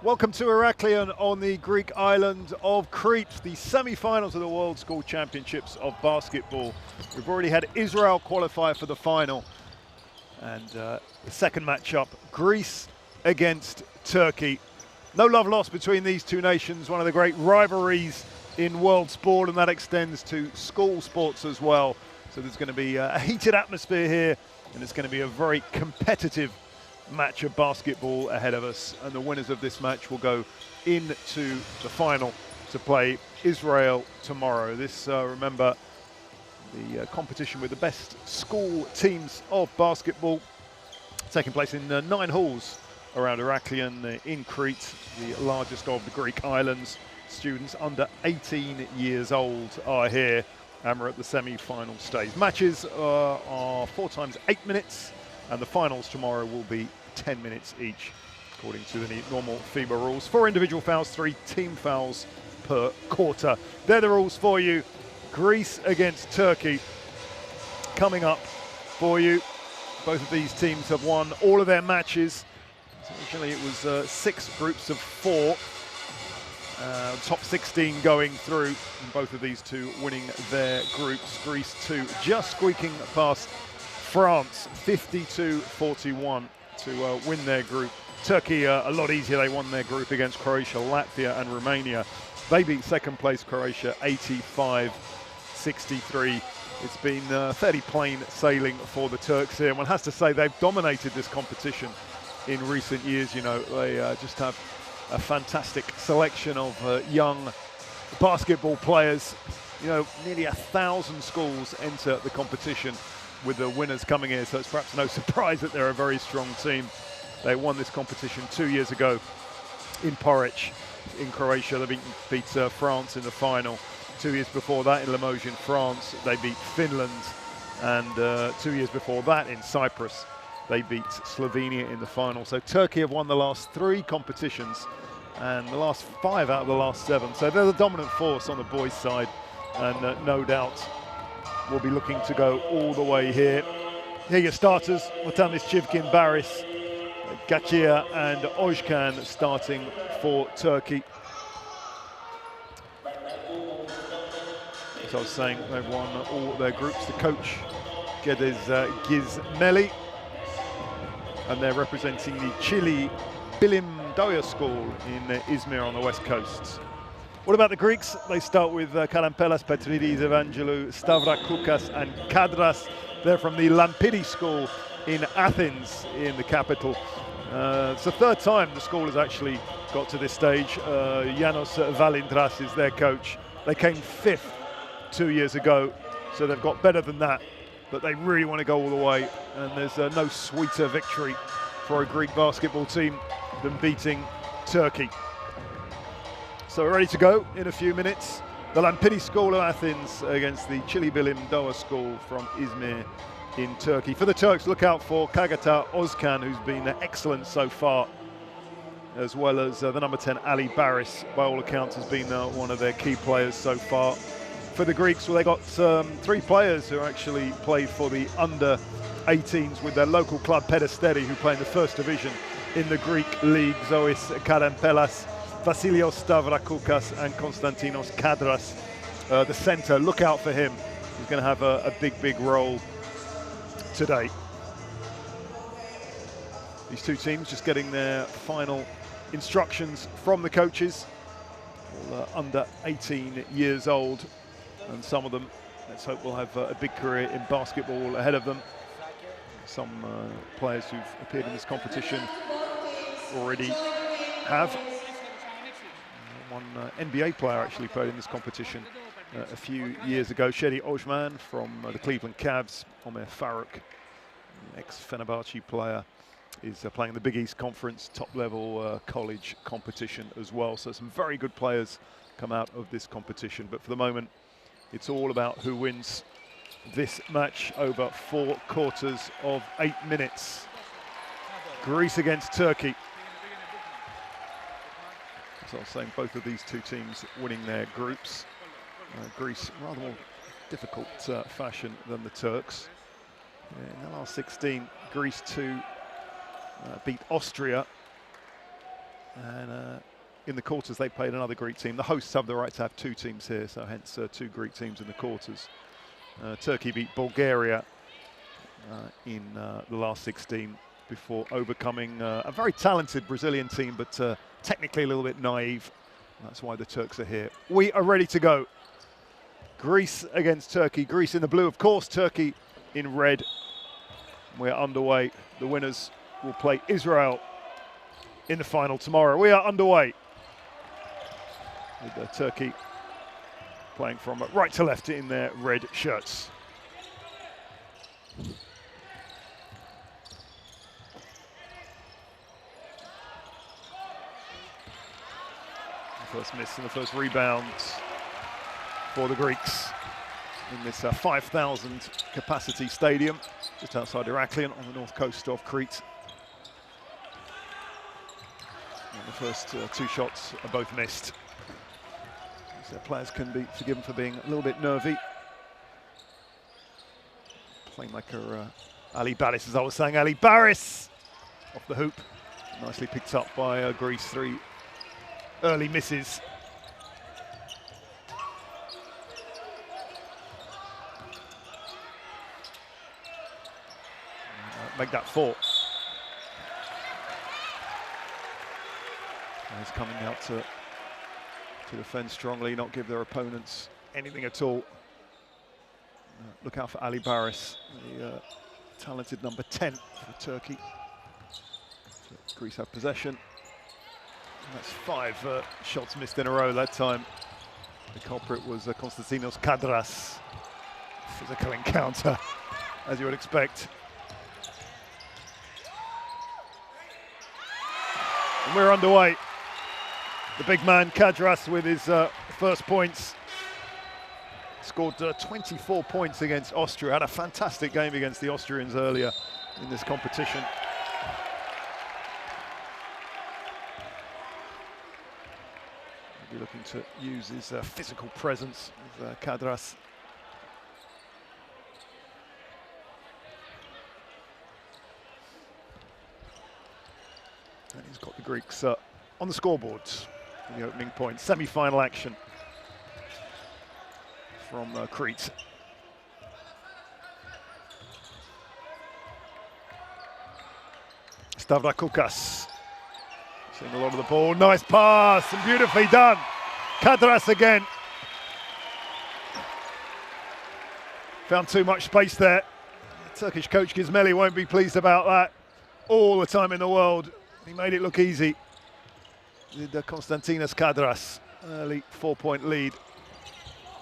Welcome to Heraklion on the Greek island of Crete, the semi-finals of the World School Championships of basketball. We've already had Israel qualify for the final, and the second matchup, Greece against Turkey. No love lost between these two nations, one of the great rivalries in world sport, and that extends to school sports as well. So there's going to be a heated atmosphere here, and it's going to be a very competitive match of basketball ahead of us, and the winners of this match will go into the final to play Israel tomorrow. This, remember, the competition with the best school teams of basketball, taking place in 9 halls around Heraklion in Crete, the largest of the Greek islands. Students under 18 years old are here, and we're at the semi-final stage. Matches are 4 times 8 minutes, and the finals tomorrow will be 10 minutes each, according to the normal FIBA rules. 4 individual fouls, 3 team fouls per quarter. They're the rules for you. Greece against Turkey coming up for you. Both of these teams have won all of their matches. So originally it was 6 groups of 4. Top 16 going through, and both of these two winning their groups. Greece 2 just squeaking past France 52-41 to win their group. Turkey a lot easier. They won their group against Croatia, Latvia and Romania. They beat second place Croatia 85-63. It's been fairly plain sailing for the Turks here. One has to say they've dominated this competition in recent years. You know, they just have a fantastic selection of young basketball players. You know, nearly 1,000 schools enter the competition, with the winners coming here, so it's perhaps no surprise that they're a very strong team. They won this competition 2 years ago in Porridge in Croatia. They beat France in the final. 2 years before that in Limoges in France, they beat Finland, and 2 years before that in Cyprus, they beat Slovenia in the final. So Turkey have won the last 3 competitions and the last 5 out of the last 7. So they're the dominant force on the boys' side, and no doubt will be looking to go all the way here. Here are your starters: Vatanis, Chivkin, Baris, Gachia and Ojkan starting for Turkey. As I was saying, they've won all their groups. The coach, Gedez Gizmeli, and they're representing the Chili Bilim Doya School in Izmir on the west coast. What about the Greeks? They start with Kalampelas, Petridis, Evangelou, Stavrakoukas and Kadras. They're from the Lampidi School in Athens, in the capital. It's the 3rd time the school has actually got to this stage. Janos Valindras is their coach. They came 5th 2 years ago, so they've got better than that, but they really want to go all the way, and there's no sweeter victory for a Greek basketball team than beating Turkey. So we're ready to go in a few minutes. The Lampidi School of Athens against the Chili Bilim Doğa School from Izmir in Turkey. For the Turks, look out for Kagata Ozkan, who's been excellent so far, as well as the number 10 Ali Baris, by all accounts has been one of their key players so far. For the Greeks, well, they got 3 players who actually played for the under-18s with their local club Pedesteri, who play in the 1st division in the Greek league. Zois Karampelas, Vasilios Stavrakoukas and Konstantinos Kadras, the centre. Look out for him. He's going to have a big role today. These two teams just getting their final instructions from the coaches, all under 18 years old, and some of them, let's hope, will have a big career in basketball ahead of them. Some players who've appeared in this competition already have. One NBA player actually played in this competition a few years ago. Shedi Ojman from the Cleveland Cavs. Omer Farouk, ex-Fenerbahce player, is playing the Big East Conference top-level college competition as well. So some very good players come out of this competition. But for the moment, it's all about who wins this match over 4 quarters of 8 minutes. Greece against Turkey. As I was saying, both of these two teams winning their groups. Greece, rather more difficult fashion than the Turks. In the last 16, Greece 2 beat Austria And in the quarters, they played another Greek team. The hosts have the right to have two teams here, so hence two Greek teams in the quarters. Turkey beat Bulgaria in the last 16 before overcoming a very talented Brazilian team, but technically a little bit naive. That's why the Turks are here. We are ready to go. Greece against Turkey. Greece in the blue, of course, Turkey in red. We're underway. The winners will play Israel in the final tomorrow. We are underway with Turkey playing from right to left in their red shirts. The first miss and the first rebound for the Greeks in this 5,000 capacity stadium just outside Heraklion on the north coast of Crete. And the first two shots are both missed. So players can be forgiven for being a little bit nervy. Playmaker Ali Baris, as I was saying, Ali Baris off the hoop. Nicely picked up by Greece, 3 early misses. Make that 4. He's coming out to defend strongly, not give their opponents anything at all. Look out for Ali Baris, the talented number 10 for Turkey. So Greece have possession. And that's 5 shots missed in a row that time. The culprit was Konstantinos Kadras. Physical encounter, as you would expect. And we're underway. The big man Kadras with his first points. Scored 24 points against Austria. Had a fantastic game against the Austrians earlier in this competition. He'll be looking to use his physical presence with Kadras. And he's got the Greeks on the scoreboard in the opening point. Semi-final action from Crete. Stavrakoukas seeing a lot of the ball. Nice pass and beautifully done. Kadras again. Found too much space there. Turkish coach Gizmeli won't be pleased about that all the time in the world. He made it look easy. Did Konstantinos Kadras, early 4-point lead.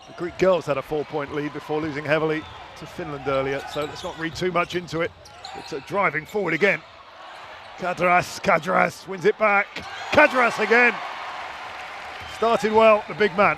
The Greek girls had a 4-point lead before losing heavily to Finland earlier, so let's not read too much into it. It's driving forward again. Kadras wins it back. Kadras again. Started well, the big man.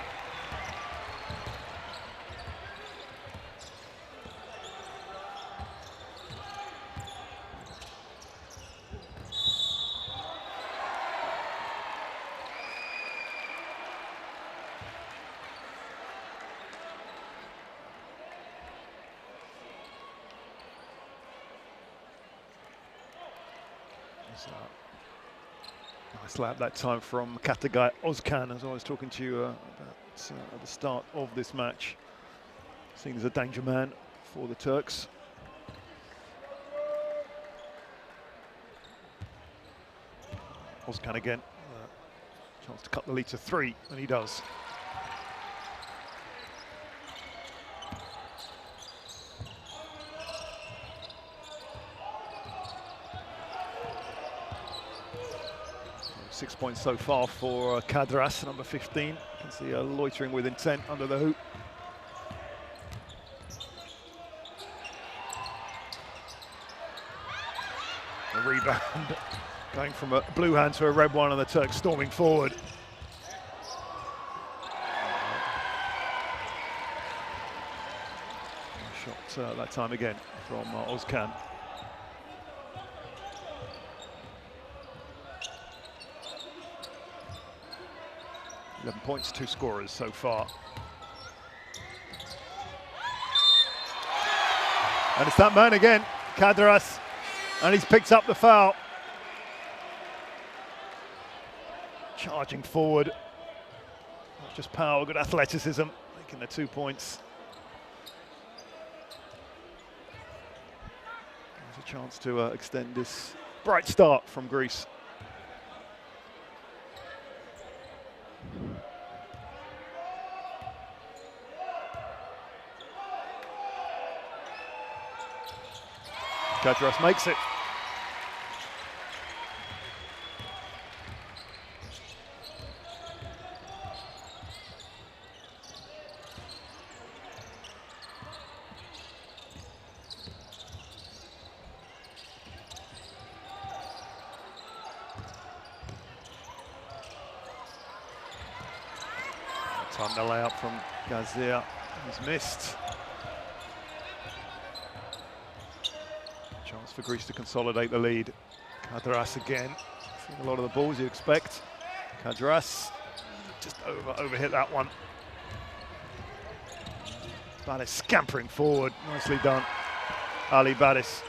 Nice lap that time from Katagay Ozkan, as I was talking to you about at the start of this match. Seen as a danger man for the Turks. Ozkan again, chance to cut the lead to 3, and he does. Six points so far for Kadras, number 15. You can see loitering with intent under the hoop. A rebound going from a blue hand to a red one, and the Turks storming forward. Shot that time again from Ozkan. 11 points, 2 scorers so far. And it's that man again, Kadras, and he's picked up the foul. charging forward. Not just power, good athleticism, making the 2 points. There's a chance to extend this bright start from Greece. Kadras makes it. Time to lay up from Gazir. He's missed. Chance for Greece to consolidate the lead. Kadras again. Seeing a lot of the balls you expect. Kadras just overhit that one. Badis scampering forward. Nicely done. Ali Badis.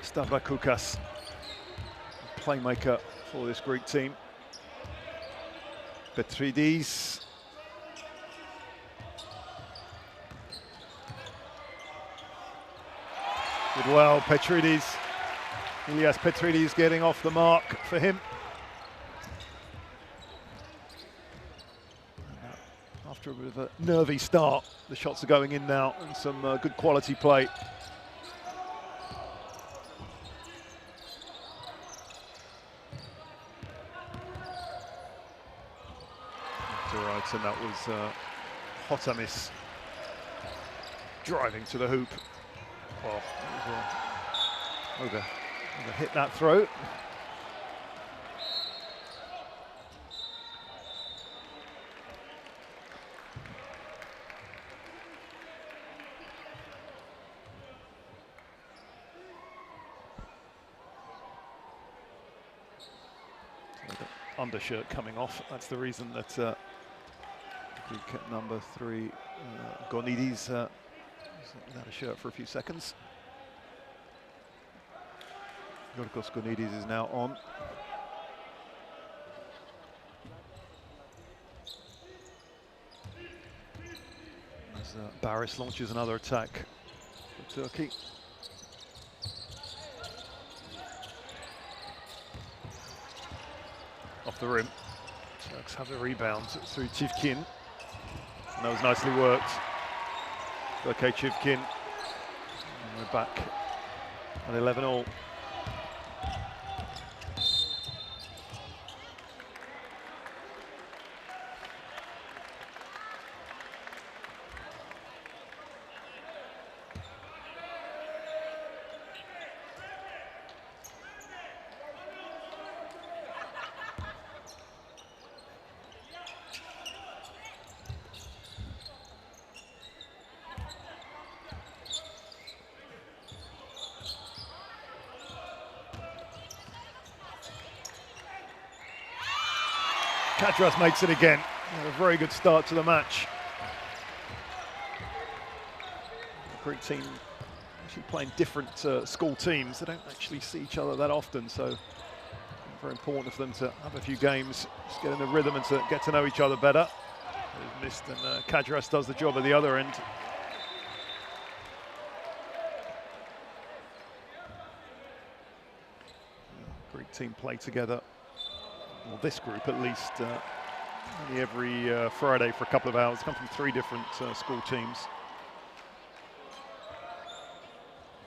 Stavrakoukas, playmaker for this Greek team. Petridis. Did well, Petridis. Ilias Petridis getting off the mark for him. After a bit of a nervy start, the shots are going in now and some good quality play. Right, and that was Hotamis driving to the hoop. Well, over hit that throat. Undershirt coming off. That's the reason that Greek number 3 Gonidis without a shirt for a few seconds. Yorgos Gonidis is now on. As Baris launches another attack for Turkey. Off the rim. Turks have the rebound through Chivkin. And that was nicely worked. Okay, Chivkin. And we're back at 11-all. Kadras makes it again. A very good start to the match. The Greek team actually playing different school teams. They don't actually see each other that often, so very important for them to have a few games, just get in the rhythm and to get to know each other better. They've missed, and Kadras does the job at the other end. Greek team play together. Well, this group at least, only every Friday for a couple of hours. Come from 3 different school teams.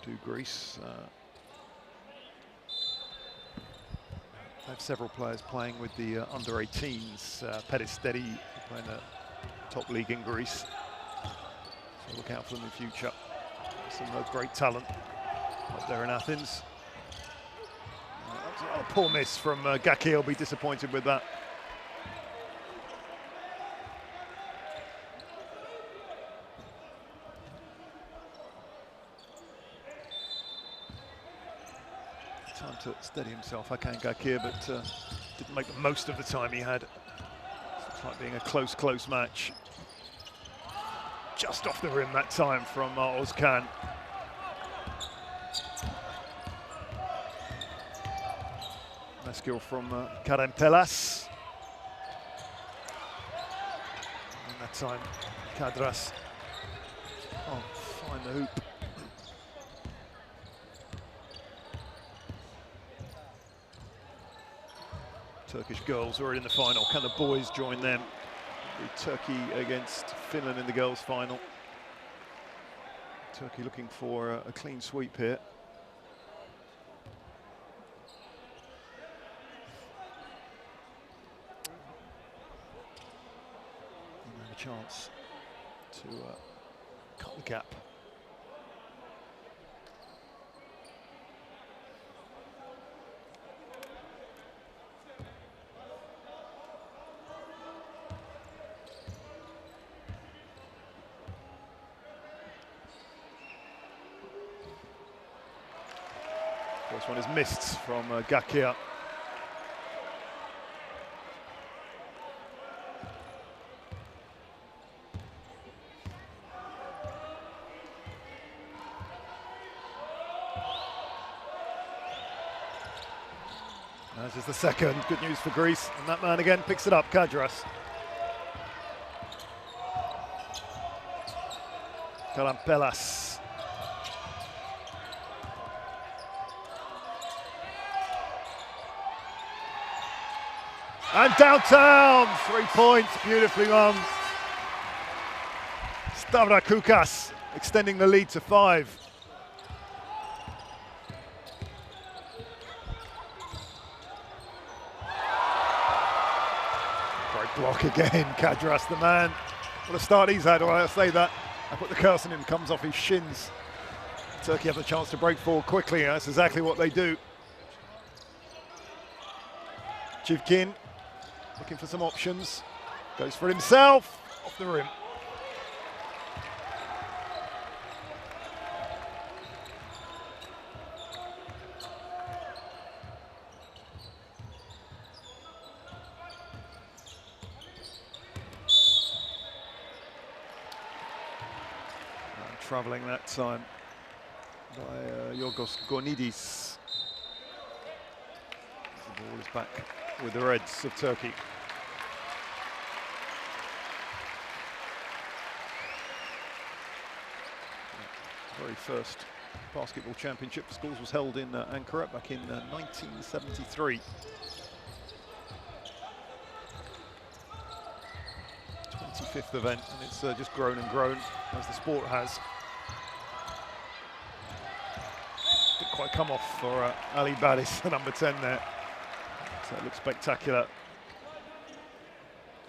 To Greece. They have several players playing with the under-18s. Peristeri playing the top league in Greece. So look out for them in the future. Some great talent up there in Athens. A poor miss from Gaki. Will be disappointed with that. Time to steady himself, Hakan Gaki, but didn't make the most of the time he had. Looks like being a close match. Just off the rim that time from Ozkan. Nice skill from Karen Pelas. And that time, Kadras can't find the hoop. Turkish girls already in the final. Can the boys join them? Turkey against Finland in the girls' final. Turkey looking for a clean sweep here. And have a chance to cut the gap. First one is missed from Gakia. This is the second. Good news for Greece. And that man again picks it up, Kadras. Kalampelas. And downtown, 3 points, beautifully won. Stavrakoukas extending the lead to 5. Great block again, Kadras, the man. What a start he's had, I say that. I put the curse on him, comes off his shins. Turkey have the chance to break forward quickly, that's exactly what they do. Chivkin. Looking for some options, goes for himself, off the rim. And travelling that time by Yorgos Gornidis. The ball is back with the Reds of Turkey. The very first basketball championship for schools was held in Ankara back in 1973. 25th event, and it's just grown and grown as the sport has. Didn't quite come off for Ali Badis, the number 10 there. So it looks spectacular.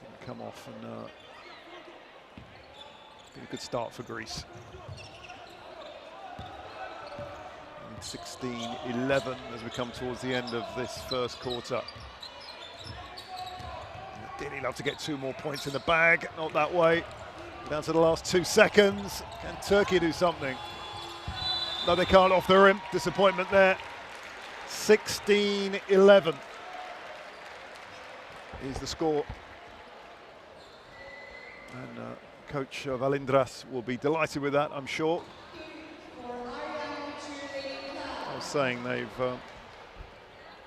Didn't come off, and been a good start for Greece. 16-11 as we come towards the end of this first quarter. Really love to get 2 more points in the bag, not that way. Down to the last 2 seconds. Can Turkey do something? No, they can't, off the rim. Disappointment there. 16-11 is the score. And coach Valindras will be delighted with that, I'm sure. I was saying they've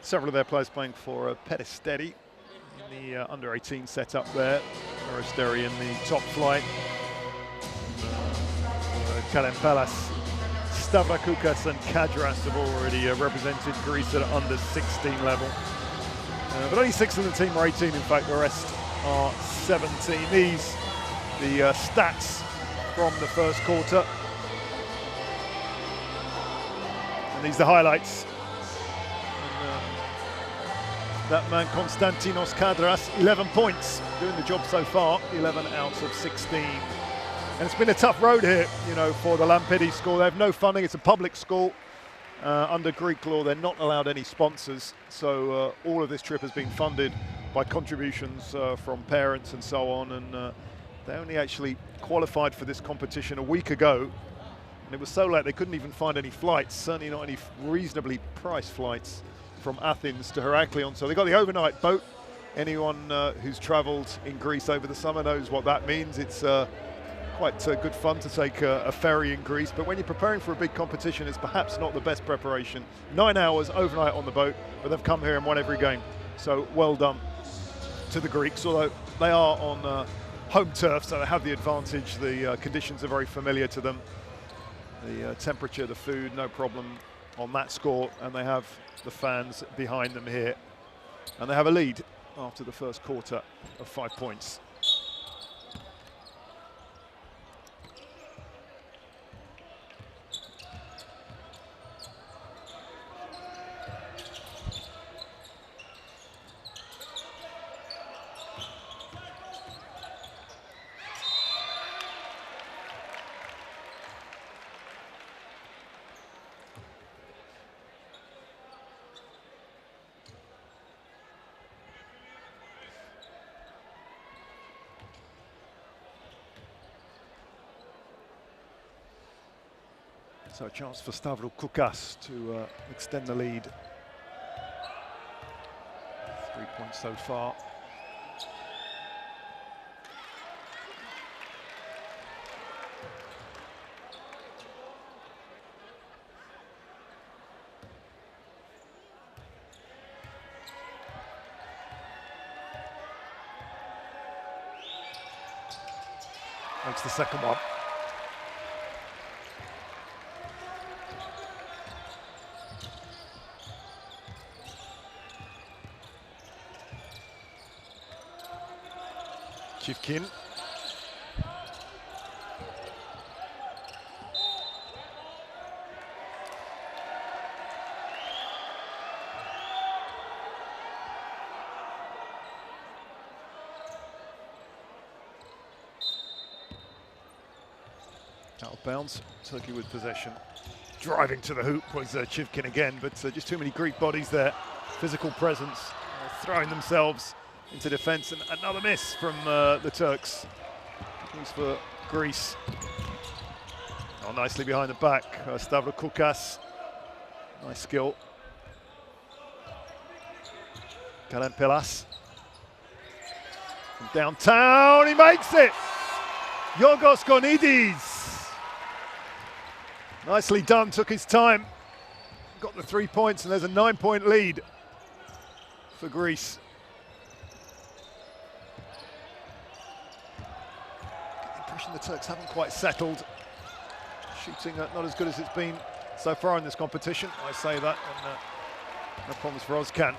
several of their players playing for Peristeri in the under-18 setup there. Peristeri in the top flight. Karen Pelas, Stavrakoukas and Kadras have already represented Greece at under 16 level. But only 6 of the team are 18, in fact the rest are 17. These, the stats from the first quarter. And these are the highlights. And, that man Konstantinos Kadras, 11 points, doing the job so far, 11 out of 16. And it's been a tough road here, you know, for the Lampedi school. They have no funding, it's a public school. Under Greek law, they're not allowed any sponsors. So all of this trip has been funded by contributions from parents and so on. And they only actually qualified for this competition a week ago. And it was so late they couldn't even find any flights, certainly not any reasonably priced flights from Athens to Heraklion. So they got the overnight boat. Anyone who's travelled in Greece over the summer knows what that means. It's quite good fun to take a ferry in Greece, but when you're preparing for a big competition, it's perhaps not the best preparation. 9 hours overnight on the boat, but they've come here and won every game. So well done to the Greeks, although they are on home turf, so they have the advantage. The conditions are very familiar to them. The temperature, the food, no problem on that score, and they have the fans behind them here. And they have a lead after the first quarter of 5 points. So a chance for Stavro Koukas to extend the lead. 3 points so far. Makes the second one. Chivkin. Out of bounds, Turkey with possession. Driving to the hoop was Chivkin again, but just too many Greek bodies there. Physical presence, throwing themselves into defence, and another miss from the Turks. Thanks for Greece. Oh, nicely behind the back, Stavro Koukas. Nice skill. Kalen Pelas. From downtown, he makes it! Yorgos Gonidis. Nicely done, took his time. Got the 3 points, and there's a 9-point lead for Greece. The Turks haven't quite settled. Shooting not as good as it's been so far in this competition. I say that, and no problems for Ozcan.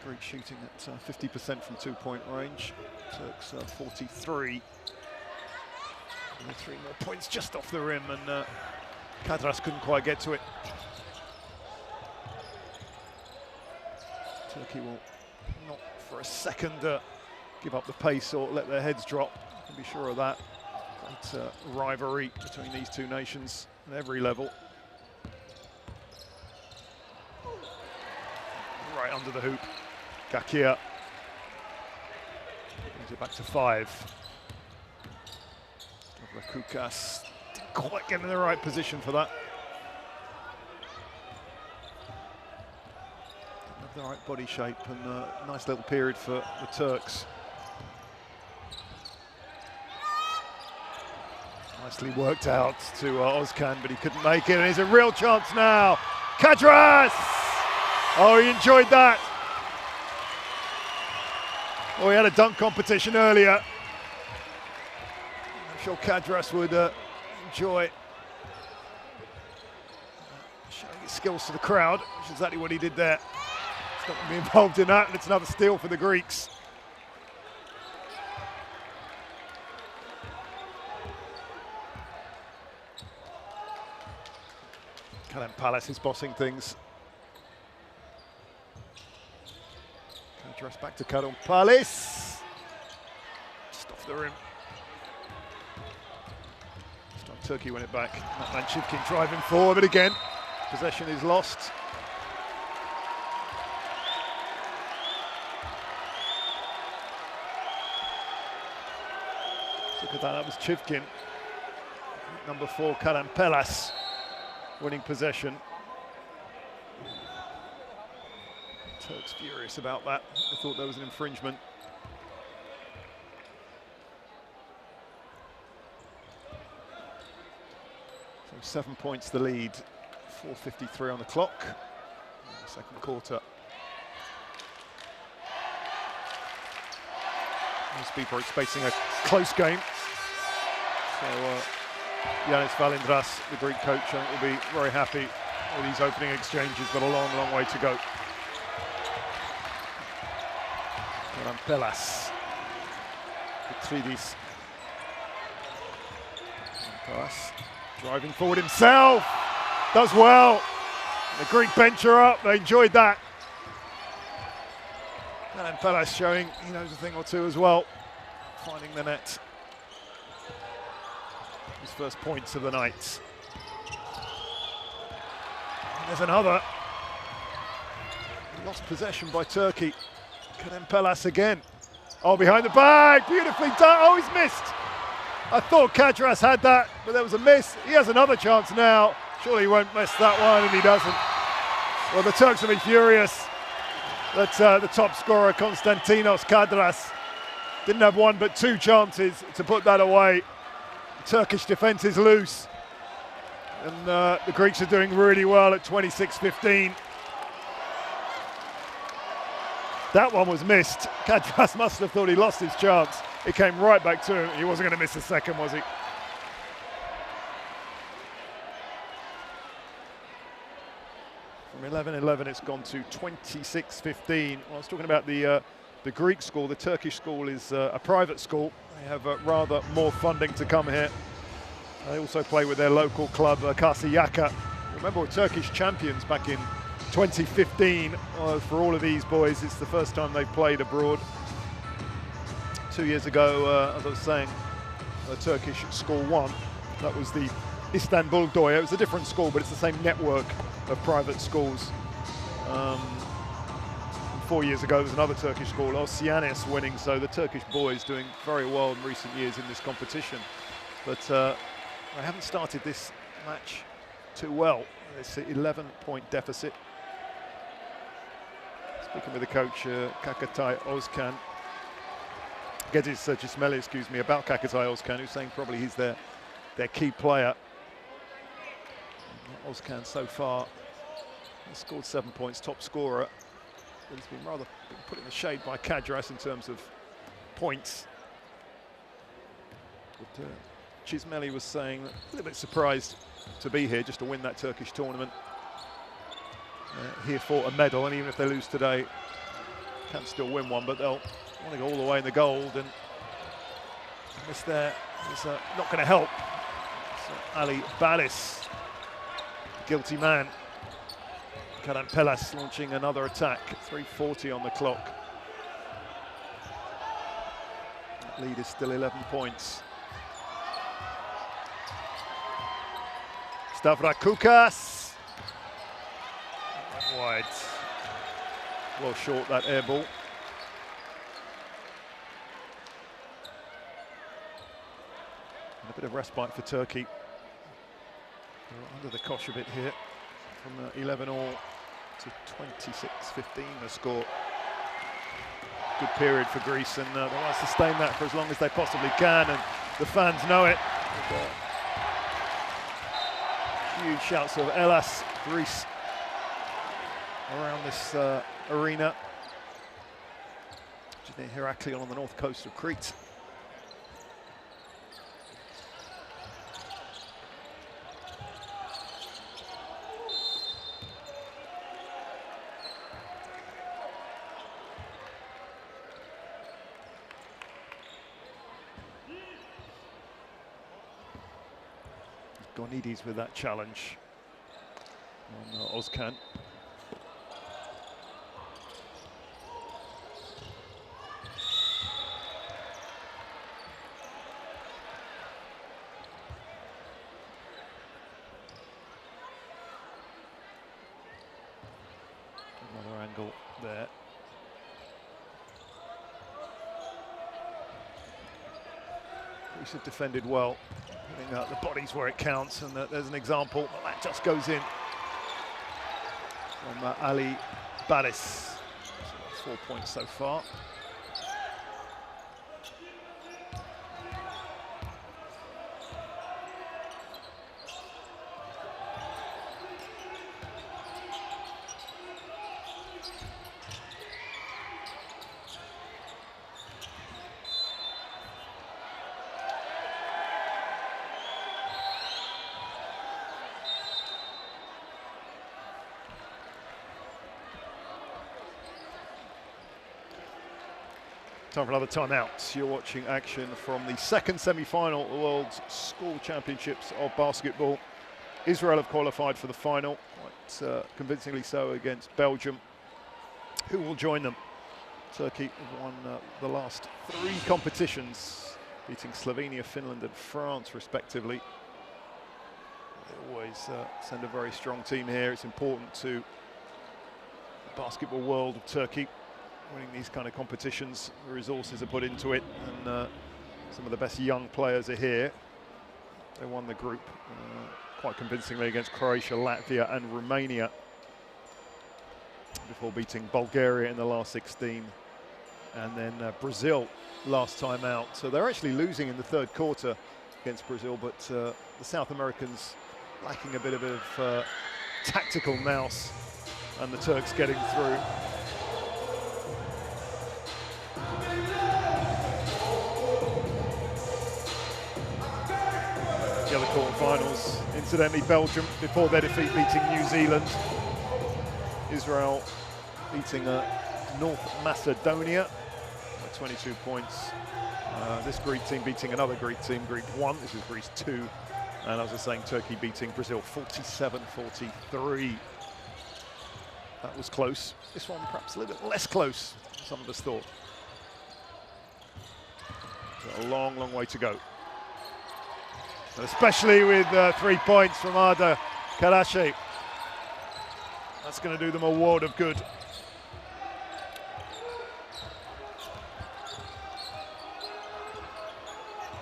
Greek shooting at 50% from 2-point range. Turks 43. And 3 more points just off the rim, and Kadras couldn't quite get to it. Turkey will not for a second give up the pace or let their heads drop. You can be sure of that. Great rivalry between these two nations at every level. Right under the hoop. Gakia brings it back to 5. Koukas didn't quite get in the right position for that. The right body shape, and a nice little period for the Turks. Nicely worked out to Ozcan, but he couldn't make it, and here's a real chance now. Kadras! Oh, he enjoyed that. Oh, he had a dunk competition earlier. I'm sure Kadras would enjoy showing his skills to the crowd, which is exactly what he did there. Not going to be involved in that, and it's another steal for the Greeks. Kalen Pelas is bossing things. Kadras back to Kalen Pelas. Just off the rim. Just on Turkey win it back. Natman Chivkin driving forward, but again, possession is lost. Look at that, that was Chivkin. Number 4, Kalen Pelas, winning possession. Turks furious about that. They thought there was an infringement. So 7 points the lead, 4:53 on the clock. Second quarter. These people are facing a close game. So Yanis Valindras, the Greek coach, I think will be very happy with these opening exchanges, but a long, long way to go. Karampelas, Petridis. Karampelas driving forward himself, does well. The Greek bench are up, they enjoyed that. And Pelas showing he knows a thing or two as well, finding the net. His first points of the night. And there's another. Lost possession by Turkey. Kerem Pelas again. Oh, behind the back, beautifully done. Oh, he's missed. I thought Kadras had that, but there was a miss. He has another chance now. Surely he won't miss that one, and he doesn't. Well, the Turks will be furious. That's the top scorer, Konstantinos Kadras. Didn't have one but two chances to put that away. The Turkish defence is loose. And the Greeks are doing really well at 26-15. That one was missed. Kadras must have thought he lost his chance. It came right back to him. He wasn't going to miss a second, was he? From 11-11, it's gone to 26-15. Well, I was talking about the Greek school. The Turkish school is a private school. They have rather more funding to come here. They also play with their local club, Karşıyaka. Remember, we're Turkish champions back in 2015. For all of these boys, it's the first time they've played abroad. 2 years ago, as I was saying, the Turkish school won. That was the Istanbul Doya. It was a different school, but it's the same network of private schools. 4 years ago, there was another Turkish school, Oceanis, winning. So the Turkish boys doing very well in recent years in this competition. But they haven't started this match too well. It's an 11-point deficit. Speaking with the coach, Kakatay Özkan, Gedis Cismeli, excuse me, about Kakatay Özkan, who's saying probably he's their key player. Özkan so far has scored 7 points, top scorer. But he's been rather put in the shade by Kadras in terms of points. But Cismeli was saying a little bit surprised to be here just to win that Turkish tournament. Here for a medal, and even if they lose today, can still win one, but they'll want to go all the way in the gold, and miss there is not going to help. So Ali Balis, guilty man. Karampelas launching another attack, 3:40 on the clock. That lead is still 11 points. Stavrakoukas. Wide. Well short, that air ball. And a bit of respite for Turkey. They're under the cosh a bit here. From 11-all to 26-15 the score. Good period for Greece, and they want to sustain that for as long as they possibly can, and the fans know it. Huge shouts of Elas, Greece, around this arena, which is near Heraklion on the north coast of Crete. Gornidis with that challenge on Özkan. Another angle there. Greece have defended well, putting out the bodies where it counts, and there's an example, but that just goes in from Ali Balis. 4 points so far. Time for another timeout. You're watching action from the second semi-final of the World's School Championships of Basketball. Israel have qualified for the final, quite convincingly so, against Belgium, who will join them. Turkey have won the last 3 competitions, beating Slovenia, Finland and France respectively. They always send a very strong team here. It's important to the basketball world of Turkey. Winning these kind of competitions, the resources are put into it, and some of the best young players are here. They won the group quite convincingly against Croatia, Latvia and Romania before beating Bulgaria in the last 16, and then Brazil last time out. So they're actually losing in the third quarter against Brazil, but the South Americans lacking a bit of tactical nous, and the Turks getting through. The other quarterfinals, incidentally Belgium before their defeat beating New Zealand. Israel beating North Macedonia by 22 points. This Greek team beating another Greek team, Greek 1, this is Greece 2. And as I was saying, Turkey beating Brazil 47-43. That was close. This one perhaps a little bit less close than some of us thought. So a long, long way to go. Especially with 3 points from Arda Karashi. That's going to do them a world of good.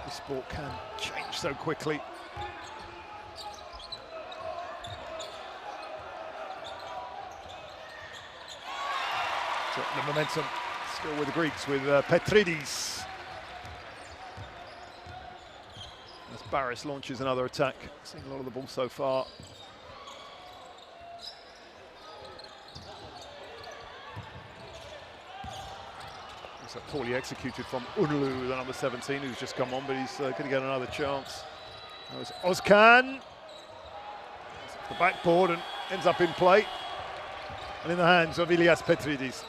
This sport can change so quickly. So the momentum still with the Greeks, with Petridis. As Barris launches another attack, seeing a lot of the ball so far. It's poorly executed from Unlu, the number 17, who's just come on, but he's going to get another chance. That was Ozcan. The backboard and ends up in play. And in the hands of Ilias Petridis.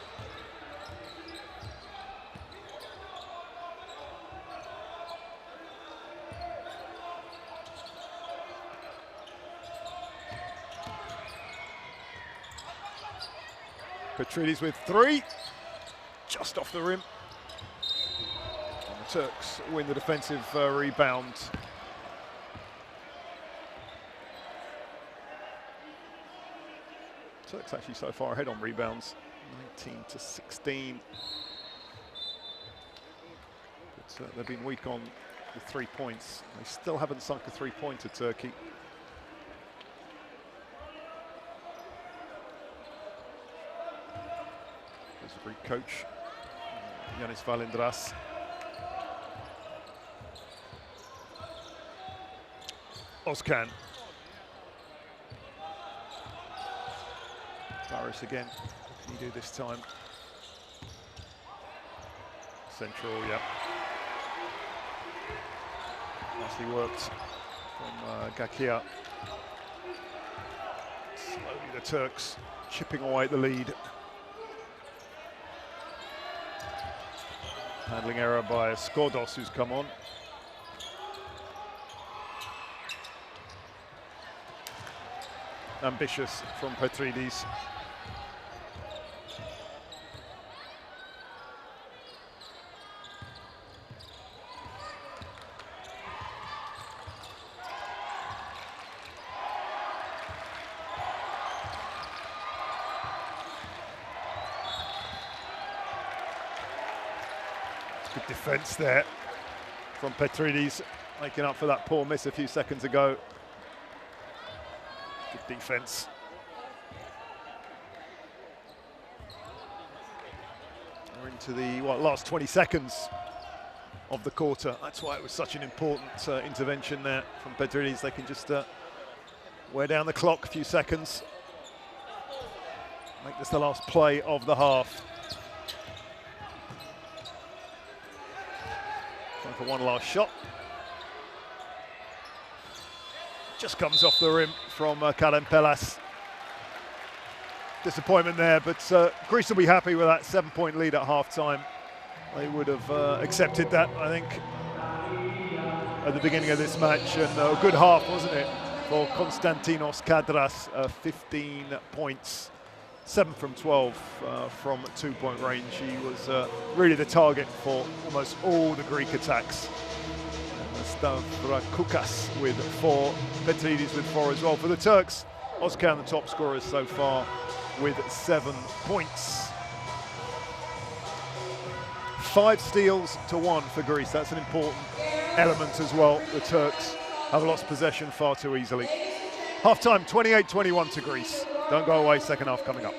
Petridis with 3, just off the rim. And the Turks win the defensive rebound. Turks actually so far ahead on rebounds, 19-16. But they've been weak on the 3 points. They still haven't sunk a 3-pointer, Turkey. There's a Greek coach, Yanis Valindras. Ozcan. Barris again. What can he do this time? Central, yeah. Nicely worked from Gakia. Slowly the Turks chipping away at the lead. Handling error by Skordos, who's come on. Ambitious from Petridis. Good defense there from Petridis, making up for that poor miss a few seconds ago. Good defense. into the last 20 seconds of the quarter. That's why it was such an important intervention there from Petrides. They can just wear down the clock a few seconds. Make this the last play of the half. Time for one last shot. Just comes off the rim from Kalem Pelas. Disappointment there, but Greece will be happy with that 7-point lead at half-time. They would have accepted that, I think, at the beginning of this match. And a good half, wasn't it, for Konstantinos Kadras, 15 points. 7 from 12 from 2-point range. He was really the target for almost all the Greek attacks. Stavrakoukas with 4, Petrides with 4 as well. For the Turks, Ozcan, the top scorers so far, with 7 points. 5 steals to 1 for Greece. That's an important element as well. The Turks have lost possession far too easily. Half-time, 28-21 to Greece. Don't go away, second half coming up.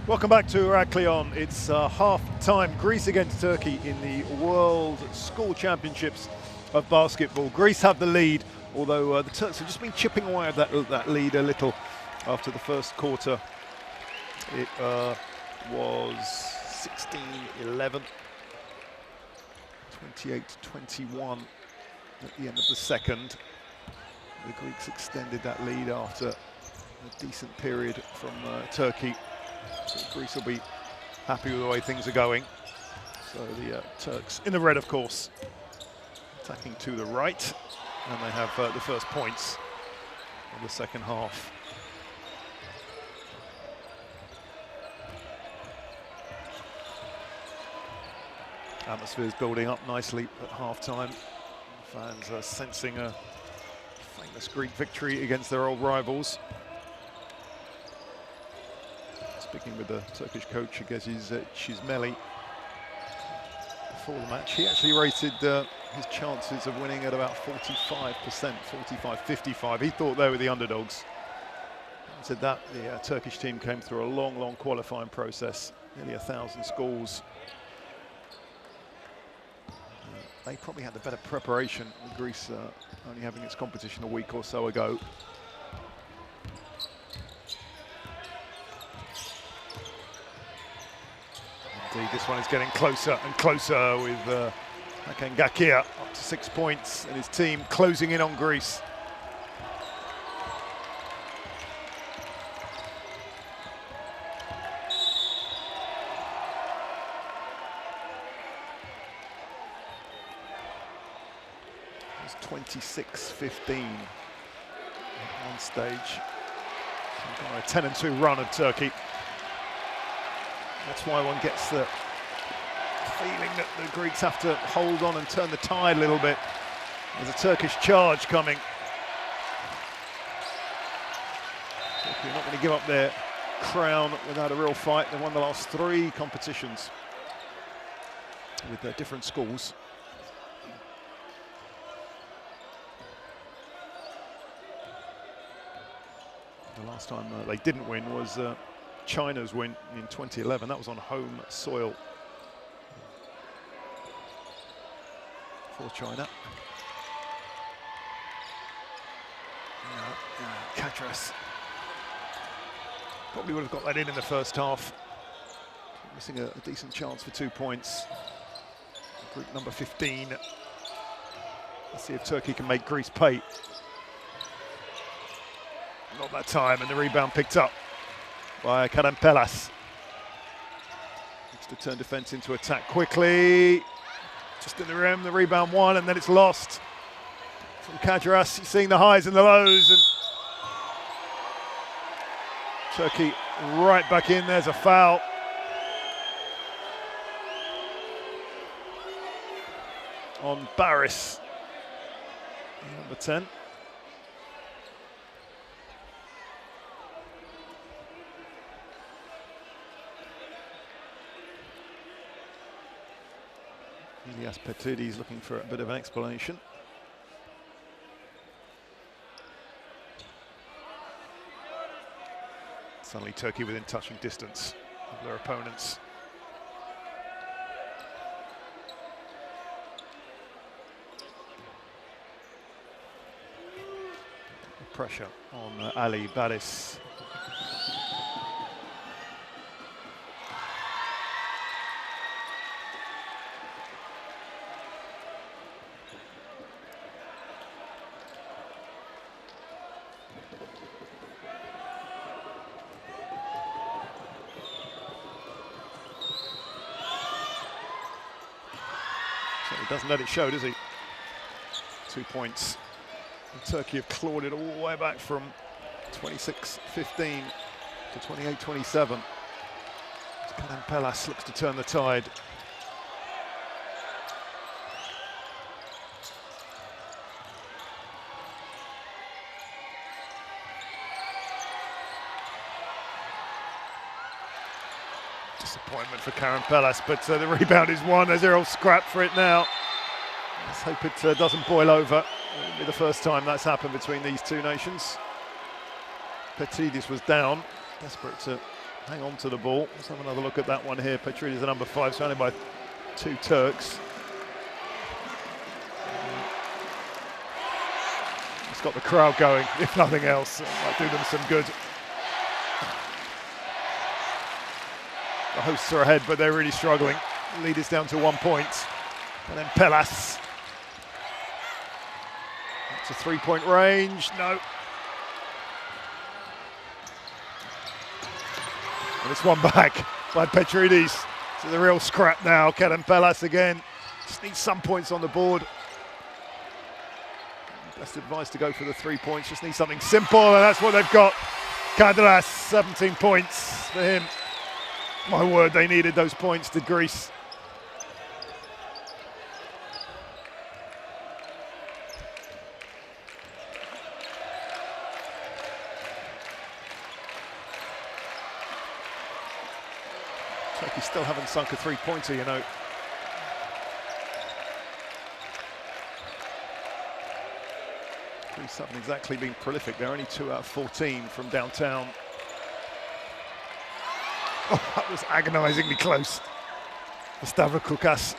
Welcome back to Heraklion. It's half-time. Greece against Turkey in the World School Championships of Basketball. Greece have the lead, although the Turks have just been chipping away at that lead a little after the first quarter. It was 16-11, 28-21 at the end of the second. The Greeks extended that lead after a decent period from Turkey. So Greece will be happy with the way things are going. So the Turks in the red, of course, attacking to the right, and they have the first points of the second half. Atmosphere is building up nicely at half-time. Fans are sensing a famous Greek victory against their old rivals. Speaking with the Turkish coach, Egeziz Çizmeli, before the match, he actually rated his chances of winning at about 45%, 45-55. He thought they were the underdogs. He said that the Turkish team came through a long, long qualifying process, nearly 1,000 schools. They probably had the better preparation, with Greece only having its competition a week or so ago. Indeed, this one is getting closer and closer with Hakan Gakir up to 6 points and his team closing in on Greece. It's 26-15 at one stage. A 10-2 run of Turkey. That's why one gets the feeling that the Greeks have to hold on and turn the tide a little bit. There's a Turkish charge coming. Turkey are not going to give up their crown without a real fight. They've won the last 3 competitions with their different schools. The last time they didn't win was China's win in 2011. That was on home soil for China. Kadras probably would have got that in the first half. Missing a decent chance for 2 points. Group number 15. Let's see if Turkey can make Greece pay. Not that time, and the rebound picked up by Karampelas. Needs to turn defence into attack quickly. Just in the rim, the rebound won, and then it's lost. From Kadras, seeing the highs and the lows, and Turkey right back in. There's a foul. On Baris, number 10. Ilias Petridis looking for a bit of an explanation. Suddenly Turkey within touching distance of their opponents. Pressure on Ali Baris. So he doesn't let it show, does he? 2 points. And Turkey have clawed it all the way back from 26-15 to 28-27. Karampelas looks to turn the tide. Disappointment for Karampelas, but the rebound is won. There's Errol scrap for it now. Let's hope it doesn't boil over. It'll be the first time that's happened between these two nations. Petridis was down, desperate to hang on to the ball. Let's have another look at that one here. Petridis, the number 5, surrounded by 2 Turks. It's got the crowd going, if nothing else. It might do them some good. The hosts are ahead, but they're really struggling. The lead is down to 1 point. And then Pellas. It's a 3-point range. No. And it's one back by Petridis. So the real scrap now. Kerem Pellas again. Just needs some points on the board. Best advice to go for the 3 points. Just need something simple, and that's what they've got. Kadras, 17 points for him. My word, they needed those points, did Greece. Turkey still haven't sunk a 3-pointer, you know. Greece haven't exactly been prolific. They're only 2 out of 14 from downtown. Oh, that was agonisingly close for Stavrakoukas.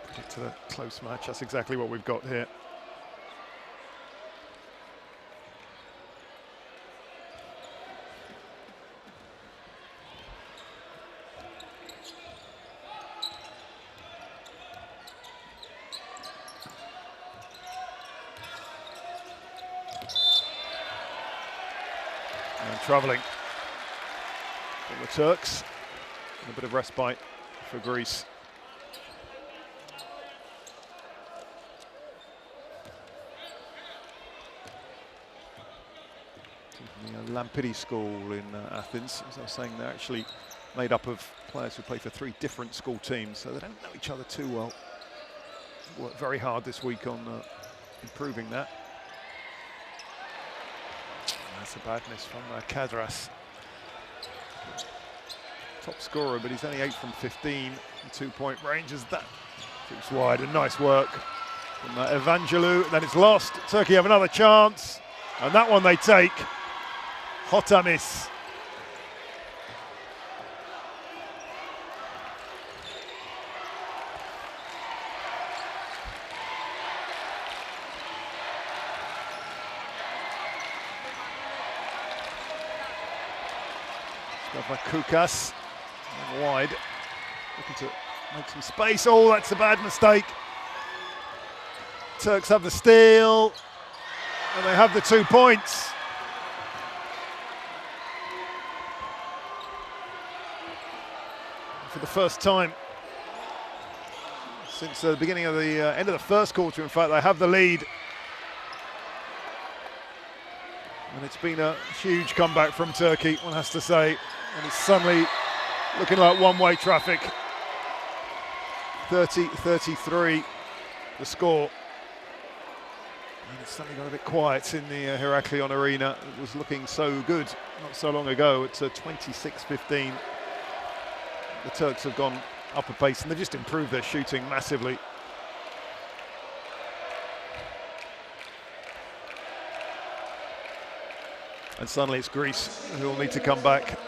Predicted a close match. That's exactly what we've got here. And travelling for the Turks. And a bit of respite for Greece. The Lampidi school in Athens, as I was saying, they're actually made up of players who play for 3 different school teams, so they don't know each other too well. Worked very hard this week on improving that. That's a bad miss from Kadras. Top scorer, but he's only 8 from 15 in 2-point range as that keeps wide. And nice work from Evangelou. Then it's lost. Turkey have another chance, and that one they take. Hotamis. Stavrakoukas wide, looking to make some space. Oh, that's a bad mistake. Turks have the steal, and they have the 2 points. For the first time since the beginning of the end of the first quarter, in fact, they have the lead. And it's been a huge comeback from Turkey, one has to say. And it's suddenly looking like one-way traffic. 30-33, the score. And it's suddenly got a bit quiet in the Heraklion Arena. It was looking so good not so long ago. It's 26-15. The Turks have gone up a pace, and they've just improved their shooting massively. And suddenly it's Greece who will need to come back.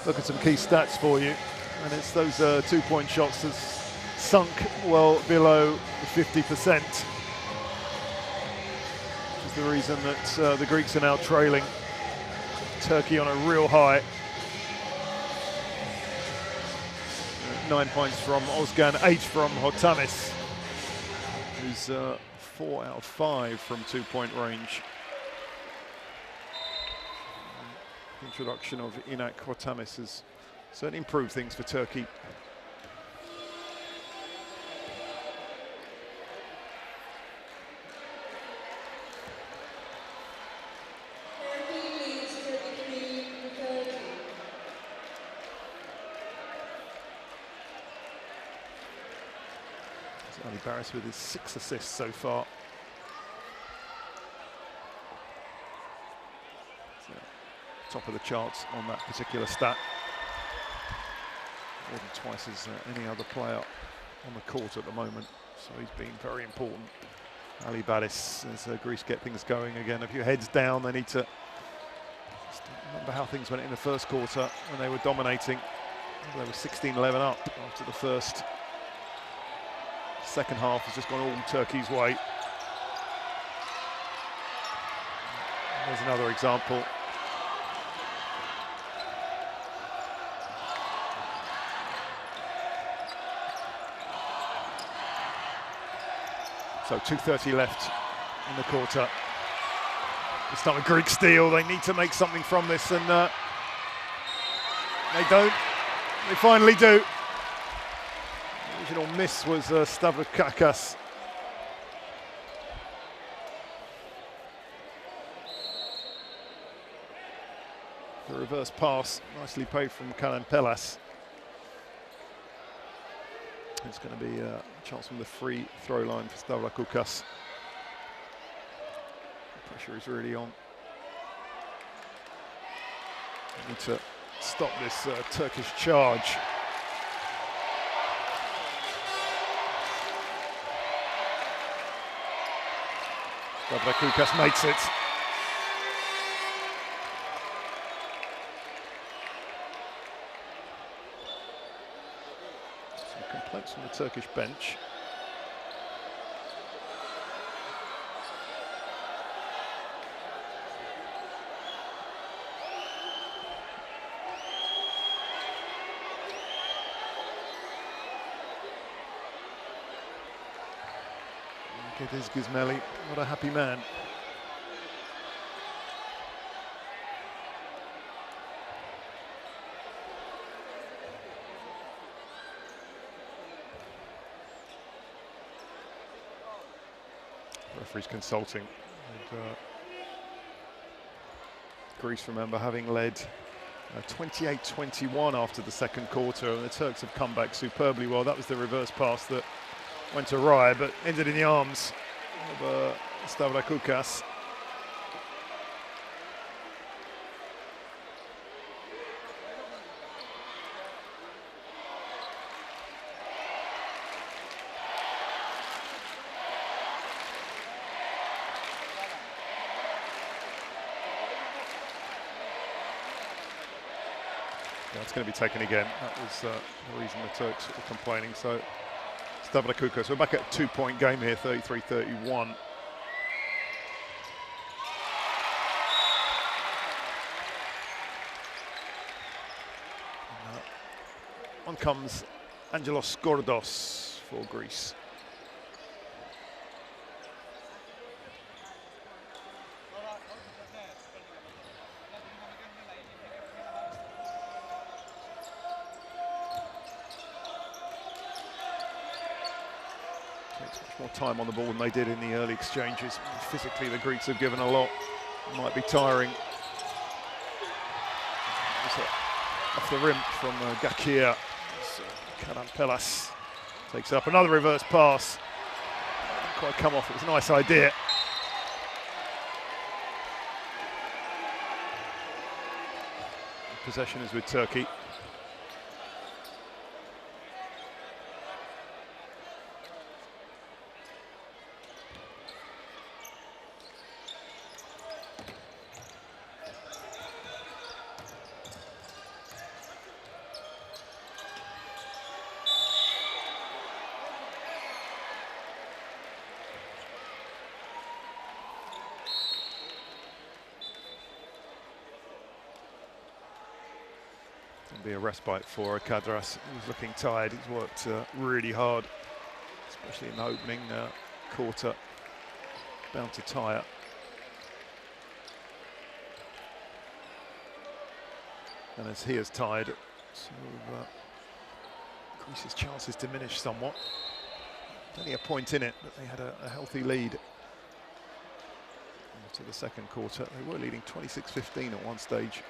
Look at some key stats for you, and it's those 2-point shots that's sunk well below 50%. Which is the reason that the Greeks are now trailing Turkey on a real high. 9 points from Ozgan, 8 from Hotamis, who's 4 out of 5 from 2-point range. The introduction of Inak Hotamis has certainly improved things for Turkey. Ali Barris with his 6 assists so far. So, top of the charts on that particular stat. more than twice as any other player on the court at the moment, so he's been very important. Ali Badis, as Greece get things going again. A few heads down, they need to remember how things went in the first quarter when they were dominating. They were 16-11 up after the first. Second half has just gone all Turkey's way. There's another example. So 2:30 left in the quarter. This time a Greek steal. They need to make something from this, and they don't. They finally do. The original miss was Stavrakakis. The reverse pass, nicely played from Kalampelas. It's going to be a chance from the free throw line for Stavrakakis. The pressure is really on. They need to stop this Turkish charge. Stavrakakis makes it. Complaints from the Turkish bench. Look at this Gizmeli, what a happy man. Referee's consulting. And, Greece, remember, having led 28-21 after the second quarter, and the Turks have come back superbly well. That was the reverse pass that went awry, but ended in the arms of Stavrakakis. It's going to be taken again. That was the reason the Turks were complaining. So Stavrakakis, we're back at a 2-point game here, 33-31. On comes Angelos Skordos for Greece. Takes much more time on the ball than they did in the early exchanges. Physically, the Greeks have given a lot. It might be tiring. Off the rim from Gakir. Kalampelas takes up another reverse pass. Didn't quite come off, it was a nice idea. Possession is with Turkey. Be a respite for Kadras. He's looking tired. He's worked really hard, especially in the opening quarter. Bound to tire. And as he has tired, so Greece's chances diminished somewhat. Only a point in it, but they had a healthy lead to the second quarter. They were leading 26-15 at one stage.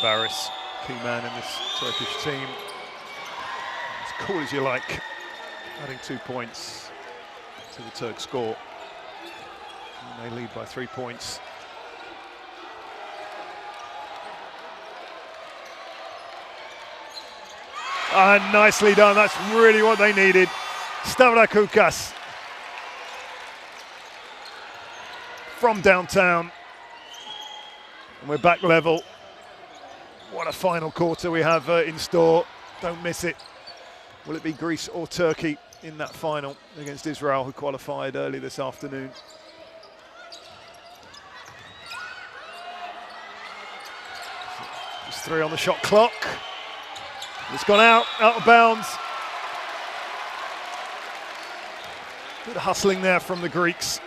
Baris, key man in this Turkish team. As cool as you like, adding 2 points to the Turk score. And they lead by 3 points. And nicely done, that's really what they needed. Stavrakoukas from downtown. And we're back level. What a final quarter we have in store. Don't miss it. Will it be Greece or Turkey in that final against Israel, who qualified early this afternoon? There's 3 on the shot clock. It's gone out of bounds. Good hustling there from the Greeks.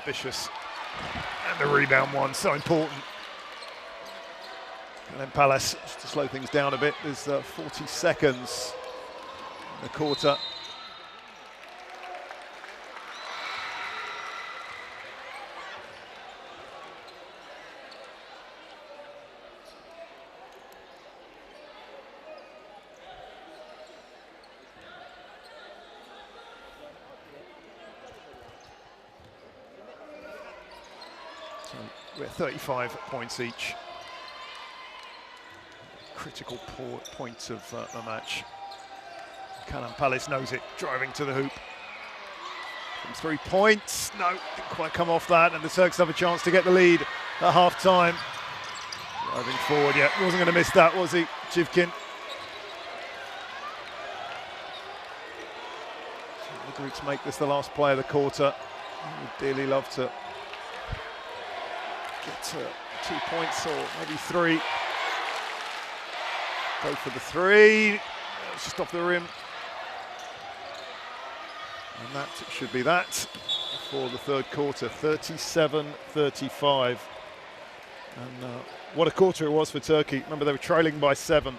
Ambitious, and the rebound one, so important. And then Palace, just to slow things down a bit, there's 40 seconds in the quarter. We're 35 points each. Critical point of the match. Kanan Palace knows it, driving to the hoop. From 3 points, no, didn't quite come off that, and the Turks have a chance to get the lead at half-time. Driving forward, yeah, wasn't going to miss that, was he, Jivkin? The Greeks make this the last play of the quarter. Would dearly love to get 2 points or maybe 3. Go for the 3. It's just off the rim. And that should be that for the third quarter. 37-35. And what a quarter it was for Turkey. Remember, they were trailing by 7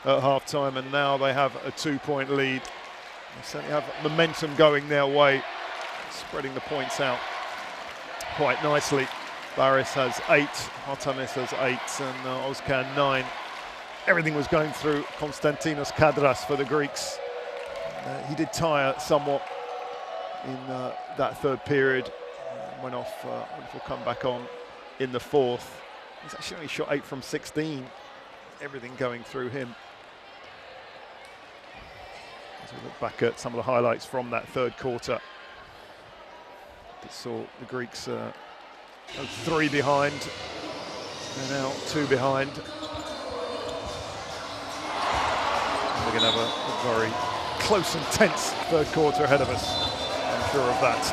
at half-time, and now they have a 2-point lead. They certainly have momentum going their way, spreading the points out quite nicely. Baris has 8, Artemis has 8, and Ozkan 9. Everything was going through Konstantinos Kadras for the Greeks. He did tire somewhat in that third period. Went off, wonderful comeback on in the fourth. He's actually only shot 8 from 16. Everything going through him. As we look back at some of the highlights from that third quarter, we saw the Greeks 3 behind. They're now 2 behind. We're going to have a very close and tense third quarter ahead of us, I'm sure of that.